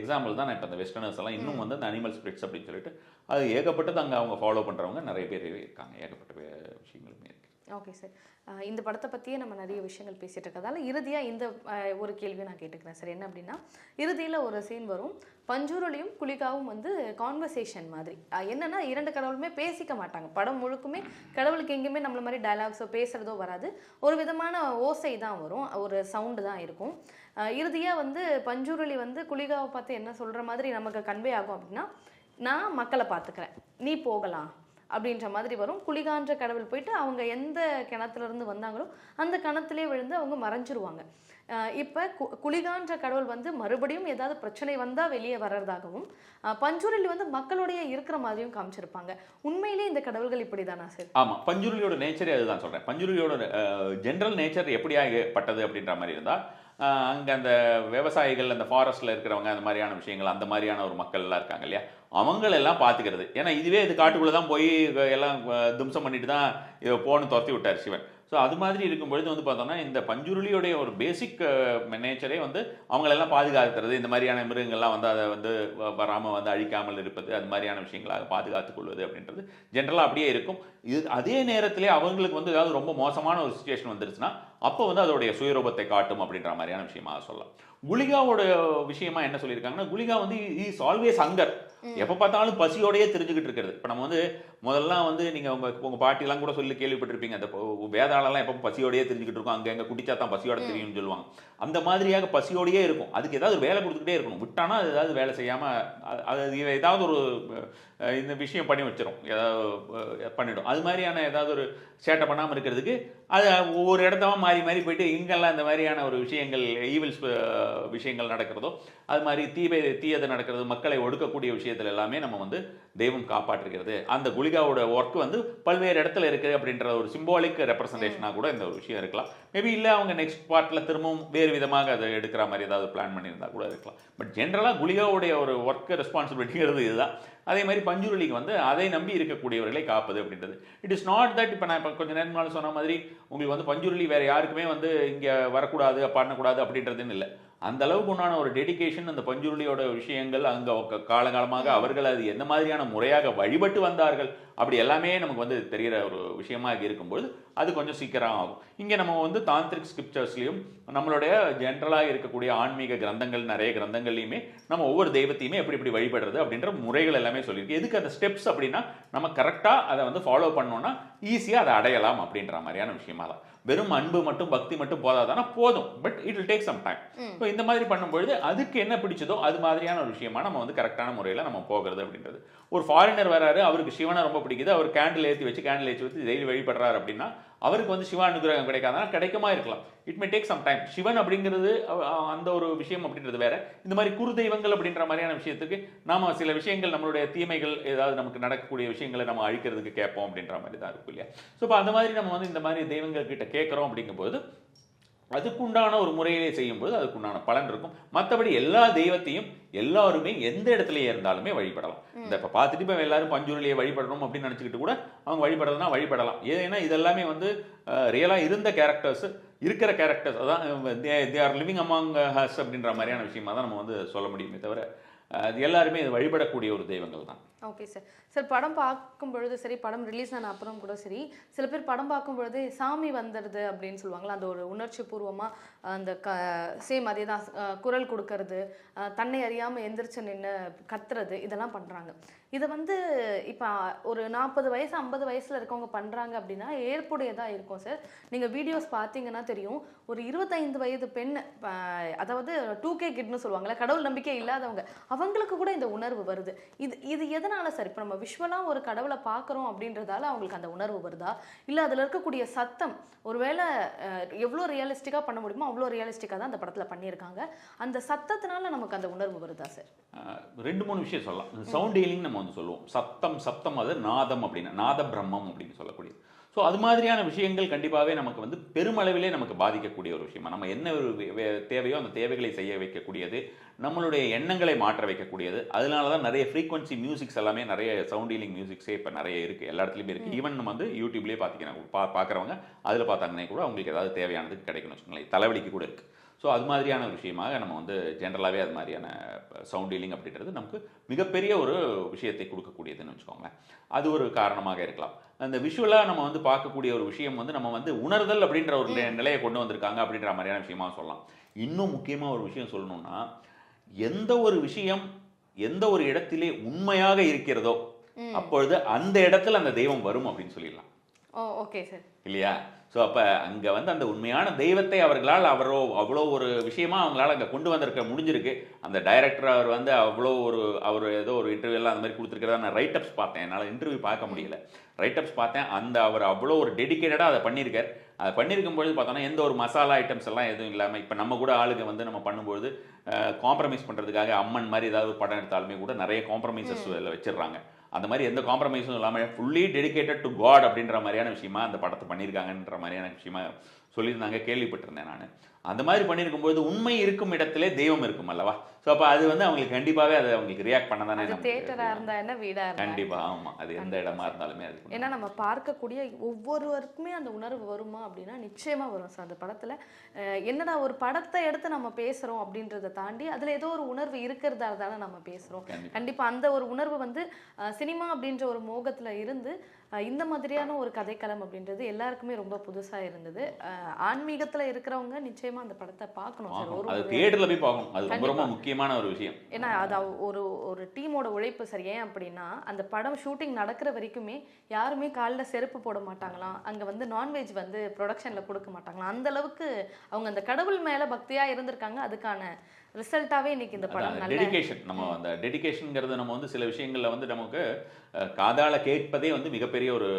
எக்ஸாம்பிள் தான் இப்போ அந்த வெஸ்டர்னர்ஸ் எல்லாம் இன்னும் வந்து அந்த அனிமல் ஸ்பிரிட்ஸ் அப்படின்னு சொல்லிட்டு அது ஏகப்பட்டது அங்கே அவங்க ஃபாலோ பண்ணுறவங்க நிறைய பேர் இருக்காங்க. ஏகப்பட்ட விஷயங்களுமே இருக்குது. ஓகே சார், இந்த படத்தை பற்றியே நம்ம நிறைய விஷயங்கள் பேசிகிட்டு இருக்கிறதால இறுதியாக இந்த ஒரு கேள்வியை நான் கேட்டுக்கிறேன் சார். என்ன அப்படின்னா, இறுதியில் ஒரு சீன் வரும், பஞ்சூரலியும் குளிகாவும் வந்து கான்வர்சேஷன் மாதிரி. என்னென்னா 2 கடவுளுமே பேசிக்க மாட்டாங்க. படம் முழுக்குமே கடவுளுக்கு எங்கேயுமே நம்மள மாதிரி டயலாக்ஸோ பேசுகிறதோ வராது. ஒரு விதமான ஓசை தான் வரும், ஒரு சவுண்டு தான் இருக்கும். இறுதியாக வந்து பஞ்சூரலி வந்து குளிகாவை பார்த்து என்ன சொல்கிற மாதிரி நமக்கு கன்வே ஆகும் அப்படின்னா, நான் மக்களை பார்த்துக்கிறேன், நீ போகலாம் அப்படின்ற மாதிரி வரும். குளிகான்ற கடவுள் போயிட்டு அவங்க எந்த கிணத்துல இருந்து வந்தாங்களோ அந்த கிணத்துலேயே விழுந்து அவங்க மறைஞ்சிருவாங்க. இப்போ குளிகான்ற கடவுள் வந்து மறுபடியும் ஏதாவது பிரச்சனை வந்தால் வெளியே வர்றதாகவும், பஞ்சுருளி வந்து மக்களுடைய இருக்கிற மாதிரியும் காமிச்சிருப்பாங்க. உண்மையிலே இந்த கடவுள்கள் இப்படி தானா சார்? ஆமாம், பஞ்சுருளியோட நேச்சரே அதுதான் சொல்கிறேன். பஞ்சுருளியோட ஜென்ரல் நேச்சர் எப்படியாகப்பட்டது அப்படின்ற மாதிரி இருந்தால், அங்கே அந்த விவசாயிகள், அந்த ஃபாரஸ்ட்டில் இருக்கிறவங்க, அந்த மாதிரியான விஷயங்கள், அந்த மாதிரியான ஒரு மக்கள்லாம் இருக்காங்க இல்லையா, அவங்களெல்லாம் பார்த்துக்கிறது. ஏன்னா இதுவே இது காட்டுக்குள்ளே தான் போய் எல்லாம் தும்சம் பண்ணிட்டு தான் இதை போன்னு துரத்தி விட்டார் சிவன். ஸோ அது மாதிரி இருக்கும்பொழுது வந்து பார்த்தோம்னா இந்த பஞ்சுருளியோடைய ஒரு பேசிக் நேச்சரே வந்து அவங்களெல்லாம் பாதுகாக்கிறது, இந்த மாதிரியான மிருகங்கள்லாம் வந்து அதை வந்து வராமல் வந்து அழிக்காமல் இருப்பது, அது மாதிரியான விஷயங்களாக பாதுகாத்துக் கொள்வது அப்படின்றது ஜென்ரலாக அப்படியே இருக்கும். இது அதே நேரத்திலே அவங்களுக்கு வந்து ஏதாவது ரொம்ப மோசமான ஒரு சுச்சுவேஷன் வந்துருச்சுன்னா அப்போ வந்து அதோடைய சுயரூபத்தை காட்டும் அப்படின்ற மாதிரியான விஷயமாக சொல்லலாம். குளிகாவோட விஷயமா என்ன சொல்லியிருக்காங்கன்னா, குளிகா வந்து இஸ் ஆல்வேஸ் ஹங்கர், எப்போ பார்த்தாலும் பசியோடையே தெரிஞ்சுக்கிட்டு இருக்கிறது. இப்போ நம்ம வந்து முதல்லாம் வந்து நீங்கள் உங்கள் பாட்டிலாம் கூட சொல்லி கேள்விப்பட்டிருப்பீங்க, அந்த வேதாளெல்லாம் எப்போ பசியோடையே தெரிஞ்சுக்கிட்டு இருக்கும், அங்கே எங்கே குடிச்சா தான் பசியோட தெரியும்னு சொல்லுவாங்க. அந்த மாதிரியாக பசியோடையே இருக்கும். அதுக்கு ஏதாவது வேலை கொடுத்துக்கிட்டே இருக்கணும். விட்டானா அது ஏதாவது வேலை செய்யாமல் அது ஏதாவது ஒரு இந்த விஷயம் பண்ணி வச்சிடும், ஏதாவது பண்ணிவிடும். அது மாதிரியான ஏதாவது ஒரு சேட்டை பண்ணாமல் இருக்கிறதுக்கு அது ஒவ்வொரு இடத்தமா மாறி மாறி போயிட்டு இங்கெல்லாம் இந்த மாதிரியான ஒரு விஷயங்கள், ஈவில்ஸ் விஷயங்கள் நடக்கிறதோ, அது மாதிரி தீயது நடக்கிறது, மக்களை ஒடுக்கக்கூடிய விஷயத்தில் எல்லாமே நம்ம வந்து தெய்வம் காப்பாற்றுகிறது. அந்த குளிகாவோட ஒர்க் வந்து பல்வேறு இடத்துல இருக்குது அப்படின்ற ஒரு சிம்பாலிக் ரெப்ரசன்டேஷனாக கூட இந்த ஒரு விஷயம் இருக்கலாம். மேபி இல்லை அவங்க நெக்ஸ்ட் பார்ட்டில் திரும்பவும் வேறு விதமாக அதை எடுக்கிற மாதிரி ஏதாவது பிளான் பண்ணியிருந்தா கூட இருக்கலாம். பட் ஜென்ரலாக குளிகாவுடைய ஒரு ஒர்க் ரெஸ்பான்சிபிலிட்டிங்கிறது இதுதான். அதே மாதிரி பஞ்சுருளிக்கு வந்து அதை நம்பி இருக்கக்கூடியவர்களை காப்பது அப்படின்றது. இட் இஸ் நாட் தட் இப்போ நான் இப்போ கொஞ்சம் நேரம் முன்னாடி சொன்ன மாதிரி உங்களுக்கு வந்து பஞ்சுருளி வேறு யாருக்குமே வந்து இங்கே வரக்கூடாது, பண்ணக்கூடாது அப்படின்றதுன்னு இல்லை. அந்த அளவுக்கு உண்டான ஒரு டெடிகேஷன் அந்த பஞ்சுருளியோட விஷயங்கள், அங்கே காலகாலமாக அவர்கள் அது எந்த மாதிரியான முறையாக வழிபட்டு வந்தார்கள் அப்படி எல்லாமே நமக்கு வந்து தெரிகிற ஒரு விஷயமாக இருக்கும்போது அது கொஞ்சம் சீக்கிரம் ஆகும். இங்கே நம்ம வந்து தாந்திரிக் ஸ்கிரிப்சர்ஸ்லையும் நம்மளுடைய ஜென்ரலாக இருக்கக்கூடிய ஆன்மீக கிரந்தங்கள், நிறைய கிரந்தங்கள்லையுமே நம்ம ஒவ்வொரு தெய்வத்தையுமே எப்படி வழிபடுறது அப்படின்ற முறைகள் எல்லாமே சொல்லியிருக்கு. எதுக்கு அந்த ஸ்டெப்ஸ் அப்படின்னா நம்ம கரெக்டாக அதை வந்து ஃபாலோ பண்ணோன்னா ஈஸியாக அதை அடையலாம் அப்படின்ற மாதிரியான விஷயமா தான். வெறும் அன்பு மட்டும் பக்தி மட்டும் போதாதானா போதும், but it will take some time. So இந்த மாதிரி பண்ணும்பொழுது அதுக்கு என்ன பிடிச்சதோ அது மாதிரியான ஒரு விஷயமா நம்ம வந்து கரெக்டான முறையில் நம்ம போகிறது அப்படின்றது. ஒரு ஃபாரினர் வராரு, அவருக்கு சிவனை ரொம்ப பிடிக்குது, அவர் கேண்டில் ஏற்றி வச்சு டெய்லி வழிபடுறாரு அப்படின்னா அவருக்கு வந்து சிவ அனுகிரகம் கிடைக்காதனா கிடைக்குமா இருக்கலாம். It may take some time. Sivan அப்படிங்கிறது அந்த ஒரு விஷயம் அப்படின்றது வேற. இந்த மாதிரி குரு தெய்வங்கள் அப்படின்ற மாதிரியான விஷயத்துக்கு நாம சில விஷயங்கள் நம்மளுடைய தீமைகள் ஏதாவது நமக்கு நடக்கக்கூடிய விஷயங்களை நம்ம அழிக்கிறதுக்கு கேட்போம் அப்படின்ற மாதிரி தான் இருக்கும் இல்லையா. ஸோ இப்போ அந்த மாதிரி நம்ம வந்து இந்த மாதிரி தெய்வங்கள் கிட்ட கேட்குறோம் அப்படிங்கும்போது அதுக்குண்டான ஒரு முறையிலே செய்யும்போது அதுக்குண்டான பலன் இருக்கும். மற்றபடி எல்லா தெய்வத்தையும் எல்லாருமே எந்த இடத்துலயே இருந்தாலுமே வழிபடலாம். இந்த இப்போ பார்த்துட்டு இப்போ எல்லாரும் பஞ்சுருளியை வழிபடணும் அப்படின்னு நினச்சிக்கிட்டு கூட அவங்க வழிபடுறதுனா வழிபடலாம். ஏன்னா இதெல்லாமே வந்து ரியலாக இருந்த கேரக்டர்ஸ், இருக்கிற கேரக்டர்ஸ், அதான் they are living among has அப்படின்ற மாதிரியான விஷயமா தான் நம்ம வந்து சொல்ல முடியுமே தவிர எல்லாருமே இது வழிபடக்கூடிய ஒரு தெய்வங்கள் தான். Okay sir. சார் படம் பார்க்கும் பொழுது சரி, படம் ரிலீஸ் ஆன அப்புறம் கூட சரி, சில பேர் படம் பார்க்கும் பொழுது சாமி வந்துடுது அப்படின்னு சொல்லுவாங்களா, அந்த ஒரு உணர்ச்சி பூர்வமாக அந்த சேம் அதே தான் குரல் கொடுக்கறது, தன்னை அறியாமல் எந்திரிச்சு நின்று கத்துறது, இதெல்லாம் பண்ணுறாங்க. இதை வந்து இப்போ ஒரு 40 வயசு 50 வயசில் இருக்கவங்க பண்ணுறாங்க அப்படின்னா ஏற்புடையதாக இருக்கும் சார். நீங்கள் வீடியோஸ் பார்த்தீங்கன்னா தெரியும், ஒரு 25 வயது பெண், அதாவது 2K கிட்னு சொல்லுவாங்களே, கடவுள் நம்பிக்கை இல்லாதவங்க, அவங்களுக்கு கூட இந்த உணர்வு வருது. இது எதனால சார்? இப்போ நம்ம விஷுவலாக ஒரு கடவுளை பார்க்குறோம் அப்படின்றதால அவங்களுக்கு அந்த உணர்வு வருதா, இல்லை அதில் இருக்கக்கூடிய சத்தம் ஒருவேளை எவ்வளோ ரியலிஸ்டிக்காக பண்ண முடியுமோ அவ்வளோ ரியலிஸ்டிக்காக தான் அந்த படத்தில் பண்ணியிருக்காங்க, அந்த சத்தத்தினால நமக்கு அந்த உணர்வு வருதா சார்? 2-3 விஷயம் சொல்லலாம். சவுண்ட் ஹீலிங் நம்ம வந்து சொல்லுவோம். சத்தம் அது நாதம் அப்படின்னு, நாத பிரம்மம் அப்படின்னு சொல்லக்கூடியது. ஸோ அது மாதிரியான விஷயங்கள் கண்டிப்பாகவே நமக்கு வந்து பெருமளவிலே நமக்கு பாதிக்கக்கூடிய ஒரு விஷயமா, நம்ம என்ன ஒரு தேவையோ அந்த தேவைகளை செய்ய வைக்கக்கூடியது, நம்மளுடைய எண்ணங்களை மாற்ற வைக்கக்கூடியது. அதனால தான் நிறைய ஃப்ரீக்வன்சி மியூசிக்ஸ் எல்லாமே, நிறைய சவுண்ட் ஹீலிங் மியூசிக்ஸே இப்போ நிறைய இருக்குது, எல்லா இடத்துலையுமே இருக்குது. ஈவன் நம்ம வந்து யூடியூப்லேயே பார்க்குறவங்க அதில் பார்த்தாங்கன்னா கூட அவங்களுக்கு ஏதாவது தேவையானது கிடைக்கணும்னு வச்சுக்கோங்களேன். தலைவலிக்கு கூட இருக்குது. ஸோ அது மாதிரியான ஒரு விஷயமாக நம்ம வந்து ஜென்ரலாகவே அது மாதிரியான சவுண்ட் ஹீலிங் அப்படின்றது நமக்கு மிகப்பெரிய ஒரு விஷயத்தை கொடுக்கக்கூடியதுன்னு வச்சுக்கோங்களேன். அது ஒரு காரணமாக இருக்கலாம். அந்த விஷுவலாக நம்ம வந்து பார்க்கக்கூடிய ஒரு விஷயம் வந்து நம்ம வந்து உணர்தல் அப்படின்ற ஒரு நிலையை கொண்டு வந்திருக்காங்க அப்படின்ற மாதிரியான விஷயமா சொல்லலாம். இன்னும் முக்கியமாக ஒரு விஷயம் சொல்லணும்னா, எந்த ஒரு விஷயம் எந்த ஒரு இடத்திலே உண்மையாக இருக்கிறதோ அப்பொழுது அந்த இடத்துல அந்த தெய்வம் வரும் அப்படின்னு சொல்லிடலாம். Okay sir. இல்லையா? ஸோ அப்போ அங்கே வந்து அந்த உண்மையான தெய்வத்தை அவர்களால் அவ்வளோ ஒரு விஷயமா அவங்களால அங்கே கொண்டு வந்திருக்க முடிஞ்சிருக்கு. அந்த டைரக்டர் அவர் வந்து அவர் ஏதோ ஒரு இன்டர்வியூலாம் அந்த மாதிரி கொடுத்துருக்கிறதா நான் ரைட்டப்ஸ் பார்த்தேன். என்னால் இன்டர்வியூ பார்க்க முடியல, ரைட்டப்ஸ் பார்த்தேன். அவர் அவ்வளோ ஒரு டெடிக்கேட்டடாக அதை பண்ணியிருக்கார். அதை பண்ணியிருக்கும் பொழுது பார்த்தோன்னா எந்த ஒரு மசாலா ஐட்டம்ஸ் எல்லாம் எதுவும் இல்லாமல், இப்போ நம்ம கூட ஆளுங்க வந்து நம்ம பண்ணும்போது காம்ப்ரமைஸ் பண்ணுறதுக்காக அம்மன் மாதிரி ஏதாவது ஒரு படம் எடுத்தாலுமே கூட நிறைய காம்ப்ரமைசஸ் வச்சிடுறாங்க. அந்த மாதிரி எந்த காம்ப்ரமைஸும் இல்லாமல் ஃபுல்லி டெடிகேட்டட் டு காட் அப்படின்ற மாதிரியான விஷயமா அந்த படத்தை பண்ணியிருக்காங்கன்ற மாதிரியான விஷயமா சொல்லியிருந்தாங்க, கேள்விப்பட்டிருந்தேன் நான். அந்த மாதிரி பண்ணியிருக்கும்போது உண்மை இருக்கும் இடத்திலே தெய்வம் இருக்கும் அல்லவா. ஸோ அப்போ அது வந்து அவங்களுக்கு கண்டிப்பாகவே அது அவங்களுக்கு ரியாக்ட் பண்ண தானே. தியேட்டராக இருந்தால் என்ன, வீடாக இருந்தால் கண்டிப்பாக. ஆமாம், அது எந்த இடமா இருந்தாலுமே அது. ஏன்னா நம்ம பார்க்கக்கூடிய ஒவ்வொருவருக்குமே அந்த உணர்வு வருமா அப்படின்னா நிச்சயமாக வரும் சார். அந்த படத்தில் என்னடா ஒரு படத்தை எடுத்து நம்ம பேசுகிறோம் அப்படின்றத தாண்டி அதில் ஏதோ ஒரு உணர்வு இருக்கிறதால தானே நம்ம பேசுகிறோம். கண்டிப்பாக அந்த ஒரு உணர்வு வந்து சினிமா அப்படின்ற ஒரு மோகத்தில் இருந்து இந்த மாதிரியான ஒரு கதைக்களம் அப்படின்றது எல்லாருக்குமே ரொம்ப புதுசாக இருந்தது. ஆன்மீகத்தில் இருக்கிறவங்க நிச்சயமா அந்த படத்தை பார்க்கணும் சார். அது தியேட்டர்ல போய் பார்க்கணும். அது ரொம்ப ரொம்ப முக்கியமான ஒரு விஷயம். ஏன்னா அது ஒரு டீமோட உழைப்பு சார். ஏன் அப்படின்னா அந்த படம் ஷூட்டிங் நடக்கிற வரைக்குமே யாருமே காலில் செருப்பு போட மாட்டாங்களாம். அங்கே வந்து நான்வெஜ் வந்து ப்ரொடக்ஷனில் கொடுக்க மாட்டாங்களாம். அந்த அளவுக்கு அவங்க அந்த கடவுள் மேலே பக்தியாக இருந்திருக்காங்க. அதுக்கான ரிசல்ட்டாகவே இன்னைக்கு இந்த படம் டெடிகேஷன். நம்ம அந்த டெடிகேஷன்ங்கிறது நம்ம வந்து சில விஷயங்களில் வந்து நமக்கு காதால கேட்பதே வந்து மிகப்பெரிய ஒரு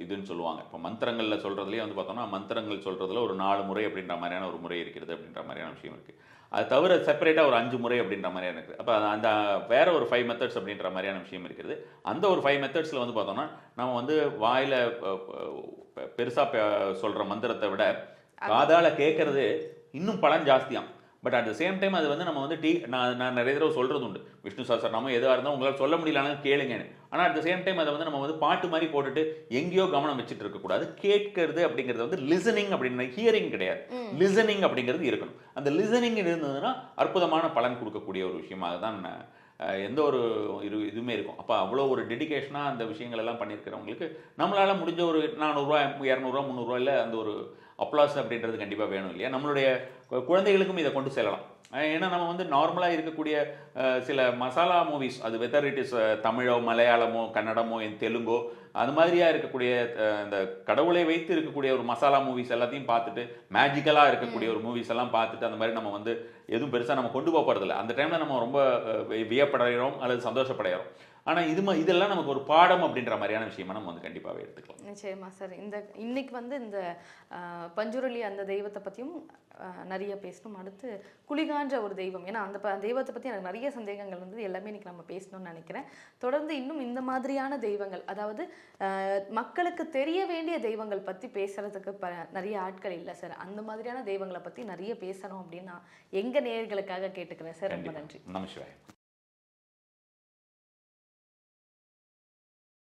இதுன்னு சொல்லுவாங்க. இப்போ மந்திரங்களில் சொல்கிறதுலேயே வந்து பார்த்தோம்னா, மந்திரங்கள் சொல்கிறதுல ஒரு 4 முறை அப்படின்ற மாதிரியான ஒரு முறை இருக்கிறது அப்படின்ற மாதிரியான விஷயம் இருக்குது. அது தவிர செப்பரேட்டாக ஒரு 5 முறை அப்படின்ற மாதிரியான இருக்குது. அப்போ அந்த வேற ஒரு 5 மெத்தட்ஸ் அப்படின்ற மாதிரியான விஷயம் இருக்கிறது. அந்த ஒரு 5 மெத்தட்ஸில் வந்து பார்த்தோம்னா நம்ம வந்து வாயில் பெருசாக சொல்கிற மந்திரத்தை விட காதால கேட்கறது இன்னும் பலன் ஜாஸ்தியாகும். But at the same time அது வந்து நம்ம வந்து நான் நிறைய தடவை சொல்கிறது உண்டு, விஷ்ணு சஹஸ்ரநாமம் எதுவாக இருந்தால் உங்களால் சொல்ல முடியலன்னு கேளுங்கன்னு. ஆனால் அட் த சேம் டைம் அதை வந்து நம்ம வந்து பாட்டு மாதிரி போட்டுட்டு எங்கேயோ கவனம் வச்சுட்டு இருக்கக்கூடாது. கேட்கறது அப்படிங்கிறது வந்து லிசனிங் அப்படின்னு, ஹியரிங் கிடையாது, லிசனிங் அப்படிங்கிறது இருக்கணும். அந்த லிசனிங் இருந்ததுன்னா அற்புதமான பலன் கொடுக்கக்கூடிய ஒரு விஷயமாக தான் எந்த ஒரு இதுவுமே இருக்கும். அப்போ அவ்வளோ ஒரு டெடிகேஷனாக அந்த விஷயங்கள் எல்லாம் பண்ணியிருக்கிறவங்களுக்கு நம்மளால் முடிஞ்ச ஒரு 400 ரூபா 200 ரூபா 300 ரூபாயில் அந்த ஒரு அப்ளாஸ் அப்படின்றது கண்டிப்பாக வேணும் இல்லையா. நம்மளுடைய குழந்தைகளுக்கும் இதை கொண்டு செல்லலாம். ஏன்னா நம்ம வந்து நார்மலாக இருக்கக்கூடிய சில மசாலா மூவிஸ், அது வெதர் இட் இஸ் தமிழோ மலையாளமோ கன்னடமோ தெலுங்கோ அது மாதிரியாக இருக்கக்கூடிய இந்த கடவுளை வைத்து இருக்கக்கூடிய ஒரு மசாலா மூவிஸ் எல்லாத்தையும் பார்த்துட்டு, மேஜிக்கலாக இருக்கக்கூடிய ஒரு மூவிஸ் எல்லாம் பார்த்துட்டு அந்த மாதிரி நம்ம வந்து எதுவும் பெருசாக நம்ம கொண்டு போகிறதில்ல. அந்த டைமில் நம்ம ரொம்ப வியப்படைகிறோம் அல்லது சந்தோஷப்படைகிறோம். ஆனால் இதெல்லாம் நமக்கு ஒரு பாடம் அப்படின்ற மாதிரியான விஷயமா நம்ம வந்து கண்டிப்பாகவே எடுத்துக்கலாம். நிச்சயமா சார். இன்னைக்கு வந்து இந்த பஞ்சுருளி அந்த தெய்வத்தை பற்றியும் நிறைய பேசணும். அடுத்து குளிகான்ற ஒரு தெய்வம், ஏன்னா அந்த தெய்வத்தை பற்றி எனக்கு நிறைய சந்தேகங்கள் வந்து எல்லாமே இன்னைக்கு நம்ம பேசணும்னு நினைக்கிறேன். தொடர்ந்து இன்னும் இந்த மாதிரியான தெய்வங்கள், அதாவது மக்களுக்கு தெரிய வேண்டிய தெய்வங்கள் பற்றி பேசுறதுக்கு நிறைய ஆட்கள் இல்லை சார். அந்த மாதிரியான தெய்வங்களை பற்றி நிறைய பேசணும் அப்படின்னு நான் எங்கள் நேயர்களுக்காக கேட்டுக்கிறேன் சார். ரொம்ப நன்றி. நமஸ்காரம்.